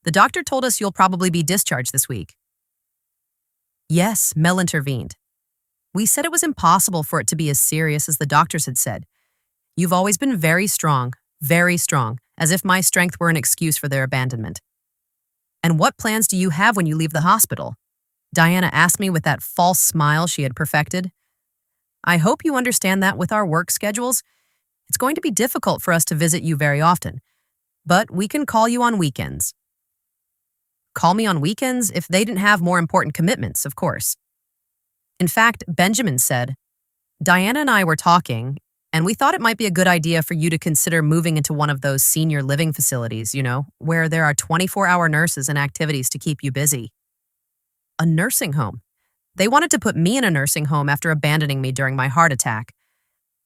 The doctor told us you'll probably be discharged this week. Yes, Mel intervened. We said it was impossible for it to be as serious as the doctors had said. You've always been very strong, as if my strength were an excuse for their abandonment. And what plans do you have when you leave the hospital? Diana asked me with that false smile she had perfected. I hope you understand that with our work schedules, it's going to be difficult for us to visit you very often, but we can call you on weekends. Call me on weekends if they didn't have more important commitments, of course. In fact, Benjamin said, Diana and I were talking, and we thought it might be a good idea for you to consider moving into one of those senior living facilities, where there are 24-hour nurses and activities to keep you busy. A nursing home. They wanted to put me in a nursing home after abandoning me during my heart attack.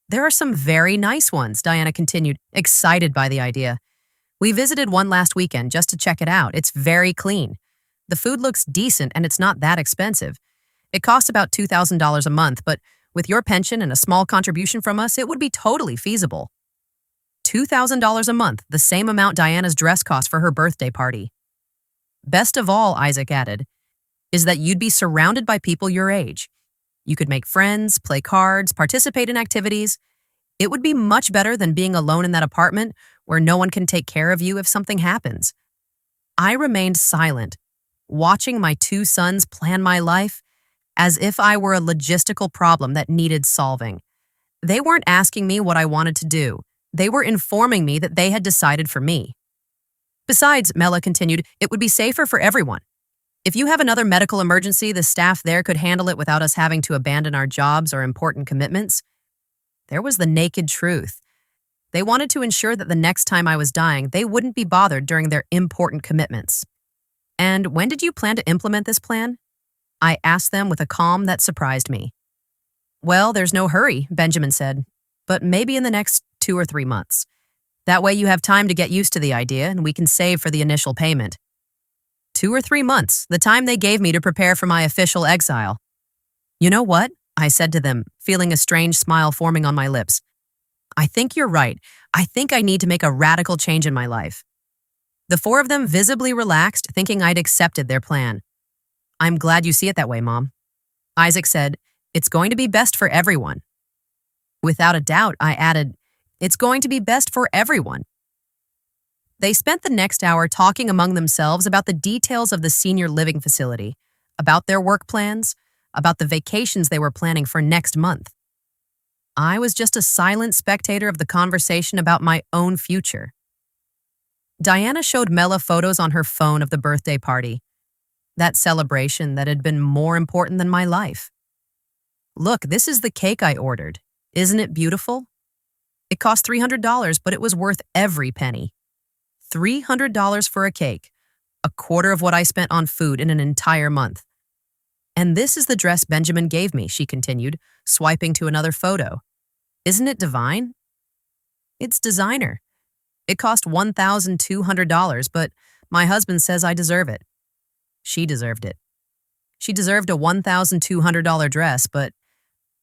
There are some very nice ones, Diana continued, excited by the idea. We visited one last weekend just to check it out. It's very clean. The food looks decent and it's not that expensive. It costs about $2,000 a month, but with your pension and a small contribution from us, it would be totally feasible. $2,000 a month, the same amount Diana's dress cost for her birthday party. Best of all, Isaac added, is that you'd be surrounded by people your age. You could make friends, play cards, participate in activities. It would be much better than being alone in that apartment where no one can take care of you if something happens. I remained silent, watching my 2 sons plan my life as if I were a logistical problem that needed solving. They weren't asking me what I wanted to do. They were informing me that they had decided for me. Besides, Mela continued, it would be safer for everyone. If you have another medical emergency, the staff there could handle it without us having to abandon our jobs or important commitments. There was the naked truth. They wanted to ensure that the next time I was dying, they wouldn't be bothered during their important commitments. And when did you plan to implement this plan? I asked them with a calm that surprised me. Well, there's no hurry, Benjamin said, but maybe in the next 2 or 3 months. That way you have time to get used to the idea and we can save for the initial payment. 2 or 3 months, the time they gave me to prepare for my official exile. You know what? I said to them, feeling a strange smile forming on my lips. I think you're right. I think I need to make a radical change in my life. The 4 of them visibly relaxed, thinking I'd accepted their plan. I'm glad you see it that way, Mom. Isaac said, it's going to be best for everyone. Without a doubt, I added, it's going to be best for everyone. They spent the next hour talking among themselves about the details of the senior living facility, about their work plans, about the vacations they were planning for next month. I was just a silent spectator of the conversation about my own future. Diana showed Mela photos on her phone of the birthday party, that celebration that had been more important than my life. Look, this is the cake I ordered. Isn't it beautiful? It cost $300, but it was worth every penny. $300 for a cake, a quarter of what I spent on food in an entire month. And this is the dress Benjamin gave me, she continued, swiping to another photo. Isn't it divine? It's designer. It cost $1,200, but my husband says I deserve it. She deserved it. She deserved a $1,200 dress, but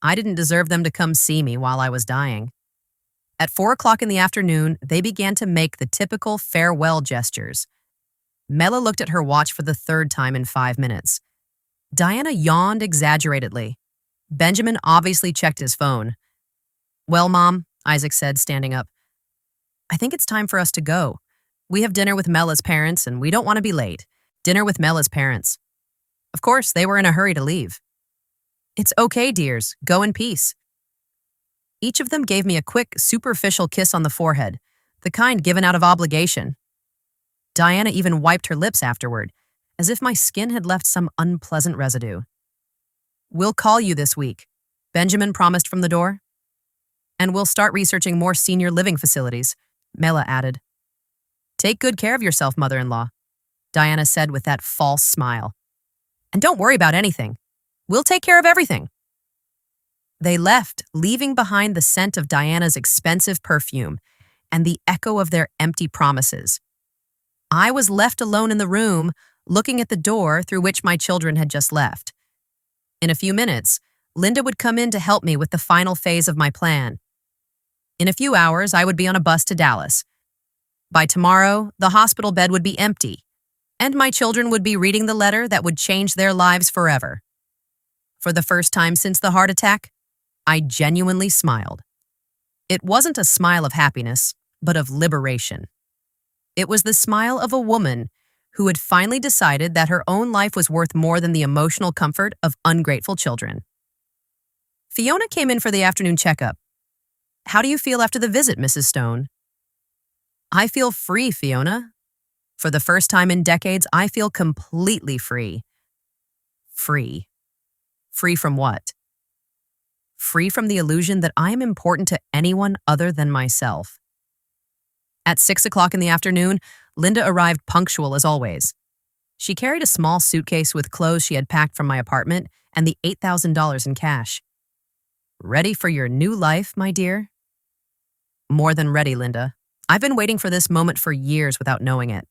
I didn't deserve them to come see me while I was dying. At 4 o'clock in the afternoon, they began to make the typical farewell gestures. Mela looked at her watch for the third time in 5 minutes. Diana yawned exaggeratedly. Benjamin obviously checked his phone. Well, Mom, Isaac said, standing up, I think it's time for us to go. We have dinner with Mela's parents, and we don't want to be late. Dinner with Mela's parents. Of course, they were in a hurry to leave. It's okay, dears. Go in peace. Each of them gave me a quick, superficial kiss on the forehead, the kind given out of obligation. Diana even wiped her lips afterward, as if my skin had left some unpleasant residue. We'll call you this week, Benjamin promised from the door. And we'll start researching more senior living facilities, Mela added. Take good care of yourself, mother-in-law, Diana said with that false smile. And don't worry about anything. We'll take care of everything. They left, leaving behind the scent of Diana's expensive perfume and the echo of their empty promises. I was left alone in the room, looking at the door through which my children had just left. In a few minutes, Linda would come in to help me with the final phase of my plan. In a few hours, I would be on a bus to Dallas. By tomorrow, the hospital bed would be empty, and my children would be reading the letter that would change their lives forever. For the first time since the heart attack, I genuinely smiled. It wasn't a smile of happiness, but of liberation. It was the smile of a woman who had finally decided that her own life was worth more than the emotional comfort of ungrateful children. Fiona came in for the afternoon checkup. How do you feel after the visit, Mrs. Stone? I feel free, Fiona. For the first time in decades, I feel completely free. Free. Free from what? Free from the illusion that I am important to anyone other than myself. At 6 o'clock in the afternoon, Linda arrived punctual as always. She carried a small suitcase with clothes she had packed from my apartment and the $8,000 in cash. Ready for your new life, my dear? More than ready, Linda. I've been waiting for this moment for years without knowing it.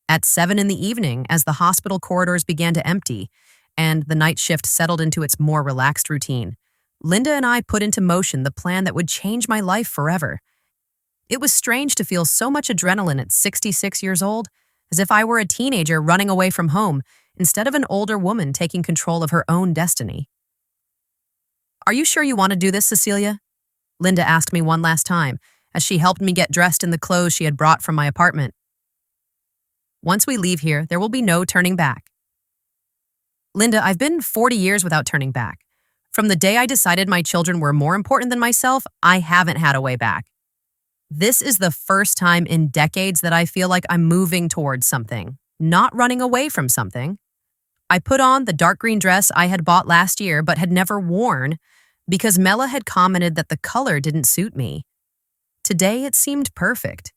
At 7 in the evening, as the hospital corridors began to empty and the night shift settled into its more relaxed routine, Linda and I put into motion the plan that would change my life forever. It was strange to feel so much adrenaline at 66 years old, as if I were a teenager running away from home instead of an older woman taking control of her own destiny. Are you sure you want to do this, Cecilia? Linda asked me one last time, as she helped me get dressed in the clothes she had brought from my apartment. Once we leave here, there will be no turning back. Linda, I've been 40 years without turning back. From the day I decided my children were more important than myself, I haven't had a way back. This is the first time in decades that I feel like I'm moving towards something, not running away from something. I put on the dark green dress I had bought last year but had never worn because Mela had commented that the color didn't suit me. Today it seemed perfect.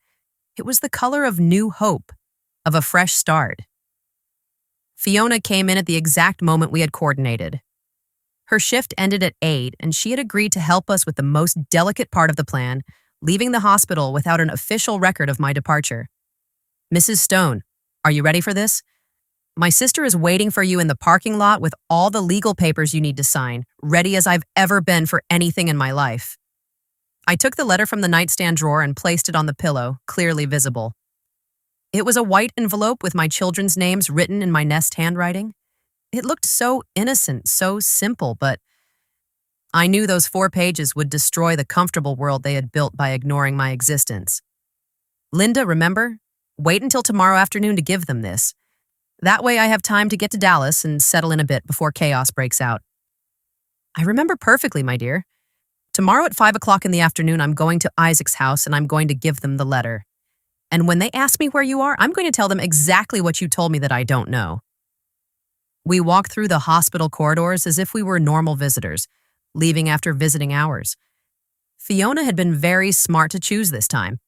It was the color of new hope, of a fresh start. Fiona came in at the exact moment we had coordinated. Her shift ended at 8, and she had agreed to help us with the most delicate part of the plan, leaving the hospital without an official record of my departure. Mrs. Stone, are you ready for this? My sister is waiting for you in the parking lot with all the legal papers you need to sign, ready as I've ever been for anything in my life. I took the letter from the nightstand drawer and placed it on the pillow, clearly visible. It was a white envelope with my children's names written in my Nest handwriting. It looked so innocent, so simple, but I knew those 4 pages would destroy the comfortable world they had built by ignoring my existence. Linda, remember? Wait until tomorrow afternoon to give them this. That way I have time to get to Dallas and settle in a bit before chaos breaks out. I remember perfectly, my dear. Tomorrow at 5 o'clock in the afternoon, I'm going to Isaac's house and I'm going to give them the letter. And when they ask me where you are, I'm going to tell them exactly what you told me that I don't know. We walked through the hospital corridors as if we were normal visitors, leaving after visiting hours. Fiona had been very smart to choose this time.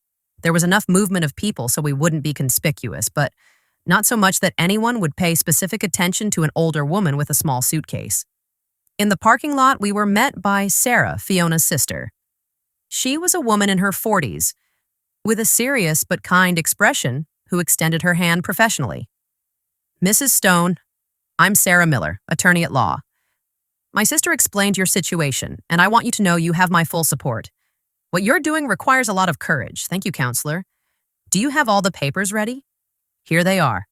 There was enough movement of people so we wouldn't be conspicuous, but not so much that anyone would pay specific attention to an older woman with a small suitcase. In the parking lot, we were met by Sarah, Fiona's sister. She was a woman in her 40s, with a serious but kind expression, who extended her hand professionally. "Mrs. Stone, I'm Sarah Miller, attorney at law. My sister explained your situation, and I want you to know you have my full support. What you're doing requires a lot of courage. Thank you, counselor. Do you have all the papers ready? Here they are.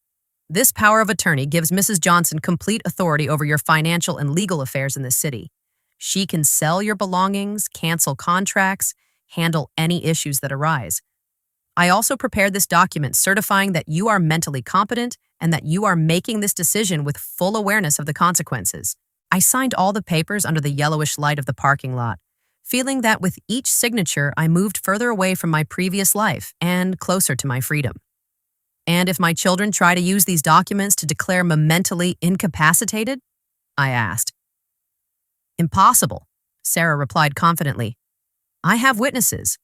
This power of attorney gives Mrs. Johnson complete authority over your financial and legal affairs in this city. She can sell your belongings, cancel contracts, handle any issues that arise. I also prepared this document certifying that you are mentally competent and that you are making this decision with full awareness of the consequences." I signed all the papers under the yellowish light of the parking lot, feeling that with each signature I moved further away from my previous life and closer to my freedom. "And if my children try to use these documents to declare me mentally incapacitated?" I asked. "Impossible," Sarah replied confidently. "I have witnesses.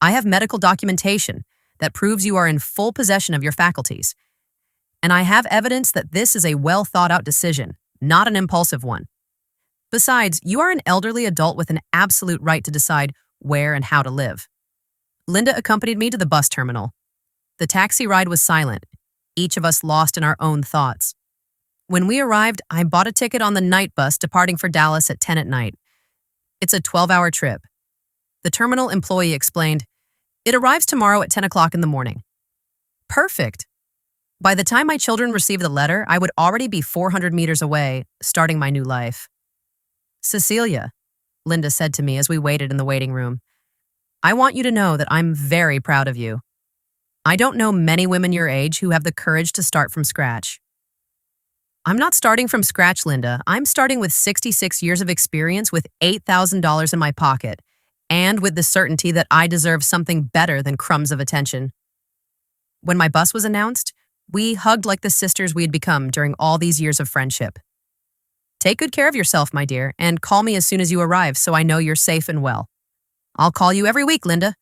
I have medical documentation that proves you are in full possession of your faculties. And I have evidence that this is a well-thought-out decision, not an impulsive one. Besides, you are an elderly adult with an absolute right to decide where and how to live." Linda accompanied me to the bus terminal. The taxi ride was silent, each of us lost in our own thoughts. When we arrived, I bought a ticket on the night bus departing for Dallas at 10 at night. It's a 12-hour trip. The terminal employee explained, "It arrives tomorrow at 10 o'clock in the morning." Perfect. By the time my children received the letter, I would already be 400 meters away, starting my new life. "Cecilia," Linda said to me as we waited in the waiting room, "I want you to know that I'm very proud of you. I don't know many women your age who have the courage to start from scratch." "I'm not starting from scratch, Linda. I'm starting with 66 years of experience with $8,000 in my pocket, and with the certainty that I deserve something better than crumbs of attention." When my bus was announced, we hugged like the sisters we had become during all these years of friendship. "Take good care of yourself, my dear, and call me as soon as you arrive so I know you're safe and well." "I'll call you every week, Linda.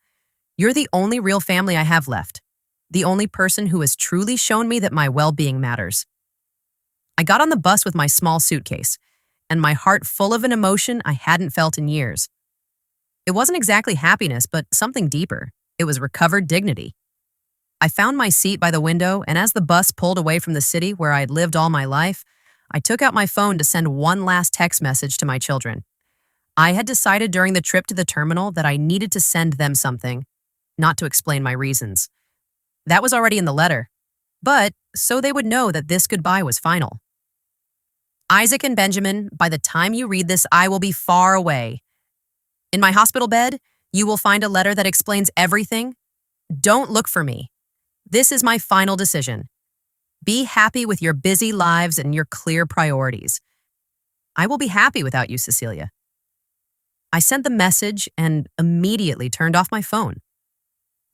You're the only real family I have left. The only person who has truly shown me that my well-being matters." I got on the bus with my small suitcase, and my heart full of an emotion I hadn't felt in years. It wasn't exactly happiness, but something deeper. It was recovered dignity. I found my seat by the window, and as the bus pulled away from the city where I had lived all my life, I took out my phone to send one last text message to my children. I had decided during the trip to the terminal that I needed to send them something, not to explain my reasons. That was already in the letter, but so they would know that this goodbye was final. "Isaac and Benjamin, by the time you read this, I will be far away. In my hospital bed, you will find a letter that explains everything. Don't look for me. This is my final decision. Be happy with your busy lives and your clear priorities. I will be happy without you, Cecilia." I sent the message and immediately turned off my phone.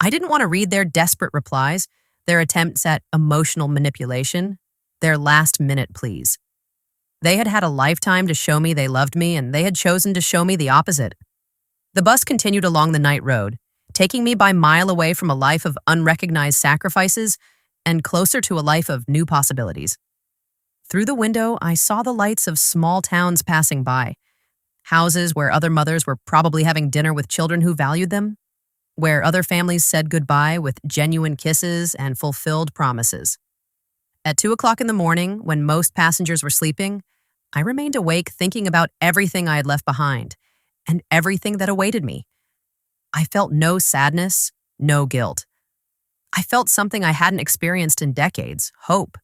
I didn't want to read their desperate replies, their attempts at emotional manipulation, their last-minute pleas. They had had a lifetime to show me they loved me, and they had chosen to show me the opposite. The bus continued along the night road, taking me by mile away from a life of unrecognized sacrifices and closer to a life of new possibilities. Through the window, I saw the lights of small towns passing by, houses where other mothers were probably having dinner with children who valued them, where other families said goodbye with genuine kisses and fulfilled promises. At 2 o'clock in the morning, when most passengers were sleeping, I remained awake thinking about everything I had left behind and everything that awaited me. I felt no sadness, no guilt. I felt something I hadn't experienced in decades, hope.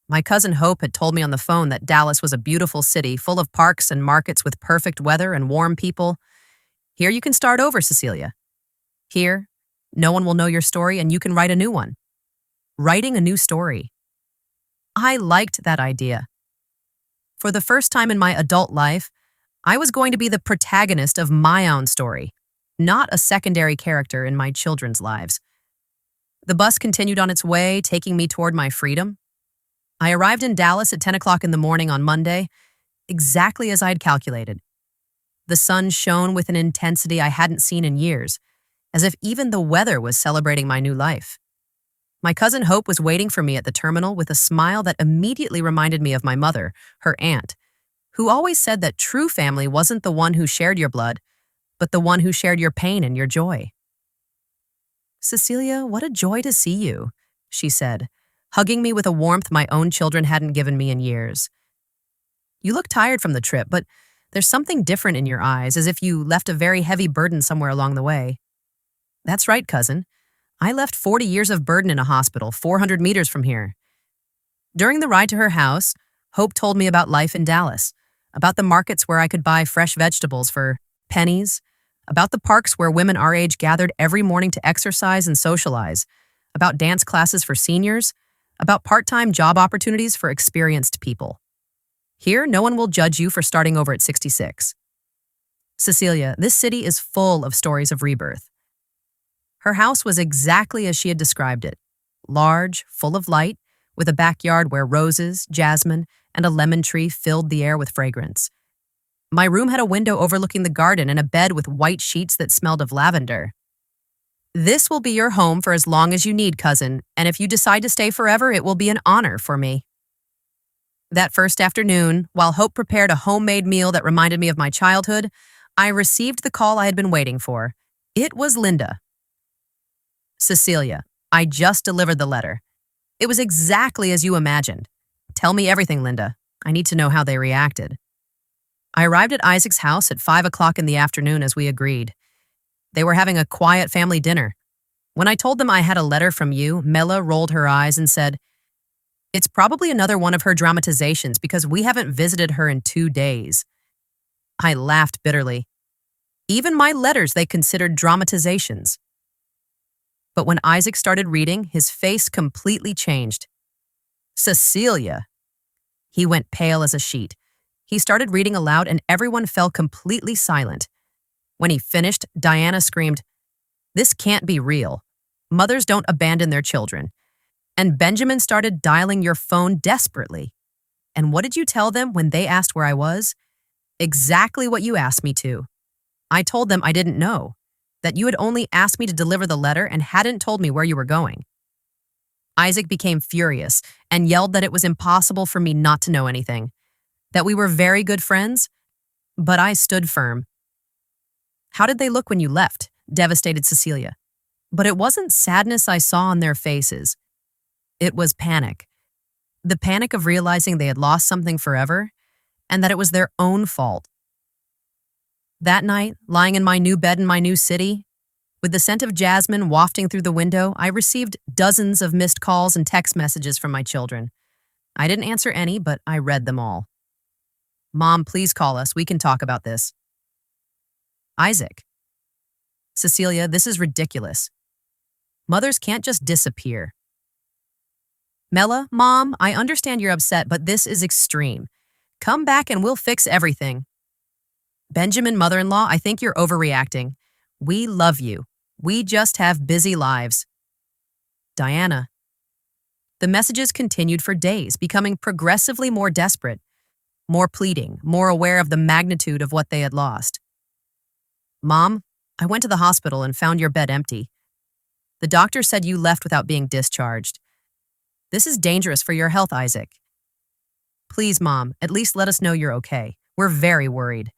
My cousin Hope had told me on the phone that Dallas was a beautiful city full of parks and markets with perfect weather and warm people. Here you can start over, Cecilia. Here, no one will know your story and you can write a new one. Writing a new story. I liked that idea. For the first time in my adult life, I was going to be the protagonist of my own story, not a secondary character in my children's lives. The bus continued on its way, taking me toward my freedom. I arrived in Dallas at 10 o'clock in the morning on Monday, exactly as I had calculated. The sun shone with an intensity I hadn't seen in years, as if even the weather was celebrating my new life. My cousin Hope was waiting for me at the terminal with a smile that immediately reminded me of my mother, her aunt, who always said that true family wasn't the one who shared your blood, but the one who shared your pain and your joy. "Cecilia, what a joy to see you," she said, hugging me with a warmth my own children hadn't given me in years. "You look tired from the trip, but there's something different in your eyes, as if you left a very heavy burden somewhere along the way." "That's right, cousin. I left 40 years of burden in a hospital 400 meters from here." During the ride to her house, Hope told me about life in Dallas, about the markets where I could buy fresh vegetables for pennies, about the parks where women our age gathered every morning to exercise and socialize, about dance classes for seniors, about part-time job opportunities for experienced people. Here, no one will judge you for starting over at 66. "Cecilia, this city is full of stories of rebirth." Her house was exactly as she had described it: large, full of light, with a backyard where roses, jasmine, and a lemon tree filled the air with fragrance. My room had a window overlooking the garden and a bed with white sheets that smelled of lavender. "This will be your home for as long as you need, cousin, and if you decide to stay forever, it will be an honor for me." That first afternoon, while Hope prepared a homemade meal that reminded me of my childhood, I received the call I had been waiting for. It was Linda. "Cecilia, I just delivered the letter. It was exactly as you imagined. Tell me everything, Linda. I need to know how they reacted." I arrived at Isaac's house at 5 o'clock in the afternoon as we agreed. They were having a quiet family dinner. When I told them I had a letter from you, Mela rolled her eyes and said, "It's probably another one of her dramatizations because we haven't visited her in 2 days." I laughed bitterly. Even my letters they considered dramatizations. But when Isaac started reading, his face completely changed. "Cecilia." He went pale as a sheet. He started reading aloud and everyone fell completely silent. When he finished, Diana screamed, "This can't be real. Mothers don't abandon their children." And Benjamin started dialing your phone desperately. "And what did you tell them when they asked where I was?" "Exactly what you asked me to. I told them I didn't know, that you had only asked me to deliver the letter and hadn't told me where you were going." Isaac became furious and yelled that it was impossible for me not to know anything, that we were very good friends, but I stood firm. "How did they look when you left?" devastated Cecilia. But it wasn't sadness I saw on their faces. It was panic. The panic of realizing they had lost something forever and that it was their own fault. That night, lying in my new bed in my new city, with the scent of jasmine wafting through the window, I received dozens of missed calls and text messages from my children. I didn't answer any, but I read them all. "Mom, please call us. We can talk about this." Isaac. "Cecilia, this is ridiculous. Mothers can't just disappear." Mela, "Mom, I understand you're upset, but this is extreme. Come back and we'll fix everything." Benjamin, mother-in-law, "I think you're overreacting. We love you. We just have busy lives." Diana. The messages continued for days, becoming progressively more desperate, more pleading, more aware of the magnitude of what they had lost. "Mom, I went to the hospital and found your bed empty. The doctor said you left without being discharged. This is dangerous for your health, Isaac. Please, Mom, at least let us know you're okay. We're very worried."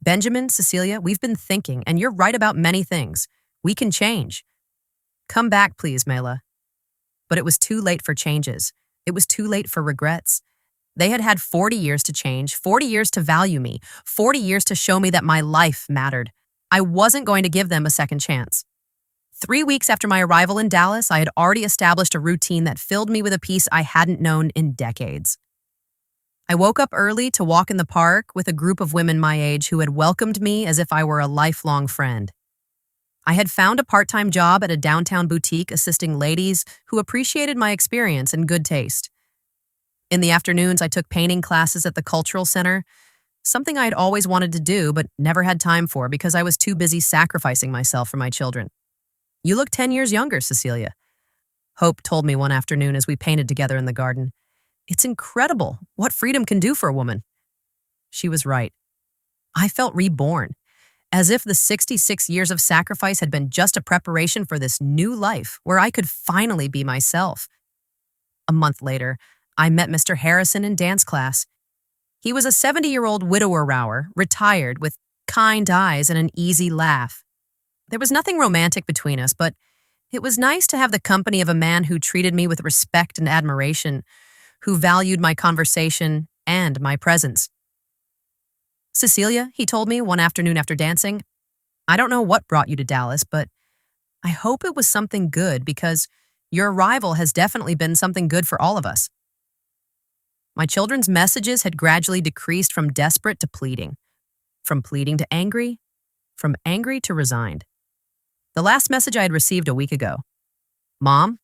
Benjamin, "Cecilia, we've been thinking, and you're right about many things. We can change. Come back, please, Mela." But it was too late for changes. It was too late for regrets. They had had 40 years to change, 40 years to value me, 40 years to show me that my life mattered. I wasn't going to give them a second chance. 3 weeks after my arrival in Dallas, I had already established a routine that filled me with a peace I hadn't known in decades. I woke up early to walk in the park with a group of women my age who had welcomed me as if I were a lifelong friend. I had found a part-time job at a downtown boutique assisting ladies who appreciated my experience and good taste. In the afternoons, I took painting classes at the cultural center, something I had always wanted to do but never had time for because I was too busy sacrificing myself for my children. "You look 10 years younger, Cecilia," Hope told me one afternoon as we painted together in the garden. "It's incredible what freedom can do for a woman." She was right. I felt reborn. as if the 66 years of sacrifice had been just a preparation for this new life where I could finally be myself. A month later, I met Mr. Harrison in dance class. He was a 70-year-old widower-rower, retired, with kind eyes and an easy laugh. There was nothing romantic between us, but it was nice to have the company of a man who treated me with respect and admiration, who valued my conversation and my presence. "Cecilia," he told me one afternoon after dancing, "I don't know what brought you to Dallas, but I hope it was something good because your arrival has definitely been something good for all of us." My children's messages had gradually decreased from desperate to pleading, from pleading to angry, from angry to resigned. The last message I had received a week ago: "Mom,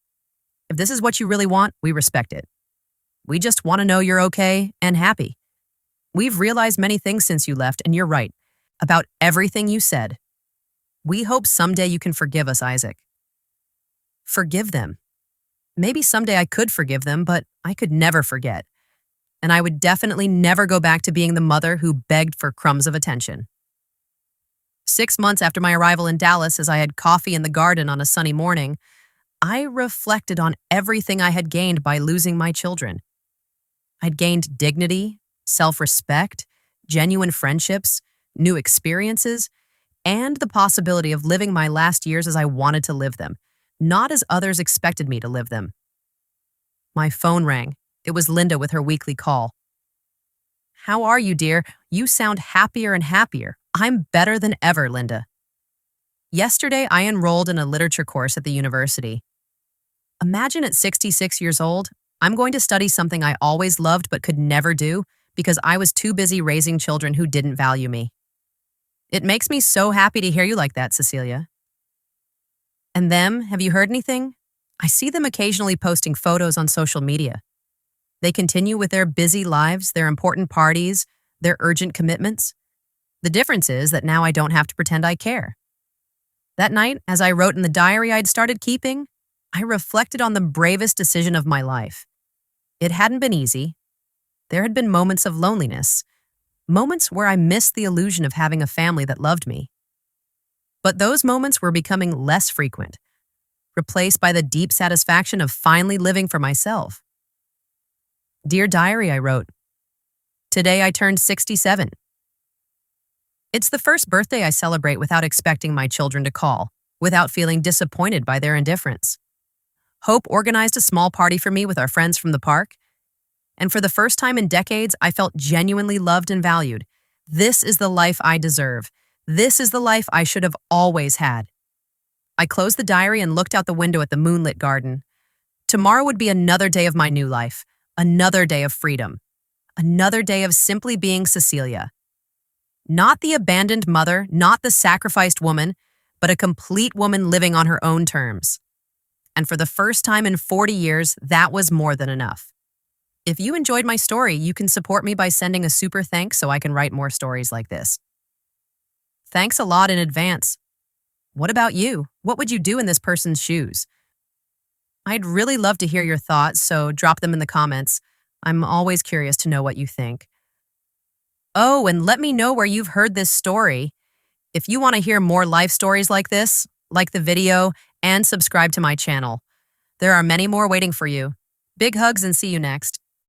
if this is what you really want, we respect it. We just want to know you're okay and happy. We've realized many things since you left, and you're right about everything you said. We hope someday you can forgive us, Isaac." Forgive them. Maybe someday I could forgive them, but I could never forget. And I would definitely never go back to being the mother who begged for crumbs of attention. 6 months after my arrival in Dallas, as I had coffee in the garden on a sunny morning, I reflected on everything I had gained by losing my children. I'd gained dignity, self-respect, genuine friendships, new experiences, and the possibility of living my last years as I wanted to live them, not as others expected me to live them. My phone rang. It was Linda with her weekly call. "How are you, dear? You sound happier and happier." "I'm better than ever, Linda. Yesterday, I enrolled in a literature course at the university. Imagine at 66 years old, I'm going to study something I always loved but could never do because I was too busy raising children who didn't value me. It makes me so happy to hear you like that, Cecilia." "And them, have you heard anything? I see them occasionally posting photos on social media. They continue with their busy lives, their important parties, their urgent commitments. The difference is that now I don't have to pretend I care." That night, as I wrote in the diary I'd started keeping, I reflected on the bravest decision of my life. It hadn't been easy. There had been moments of loneliness, moments where I missed the illusion of having a family that loved me. But those moments were becoming less frequent, replaced by the deep satisfaction of finally living for myself. "Dear diary," I wrote, "today I turned 67. It's the first birthday I celebrate without expecting my children to call, without feeling disappointed by their indifference. Hope organized a small party for me with our friends from the park, and for the first time in decades, I felt genuinely loved and valued. This is the life I deserve. This is the life I should have always had." I closed the diary and looked out the window at the moonlit garden. Tomorrow would be another day of my new life, another day of freedom, another day of simply being Cecilia. Not the abandoned mother, not the sacrificed woman, but a complete woman living on her own terms. And for the first time in 40 years, that was more than enough. If you enjoyed my story, you can support me by sending a super thanks so I can write more stories like this. Thanks a lot in advance. What about you? What would you do in this person's shoes? I'd really love to hear your thoughts, so drop them in the comments. I'm always curious to know what you think. Oh, and let me know where you've heard this story. If you want to hear more life stories like this, like the video and subscribe to my channel. There are many more waiting for you. Big hugs and see you next.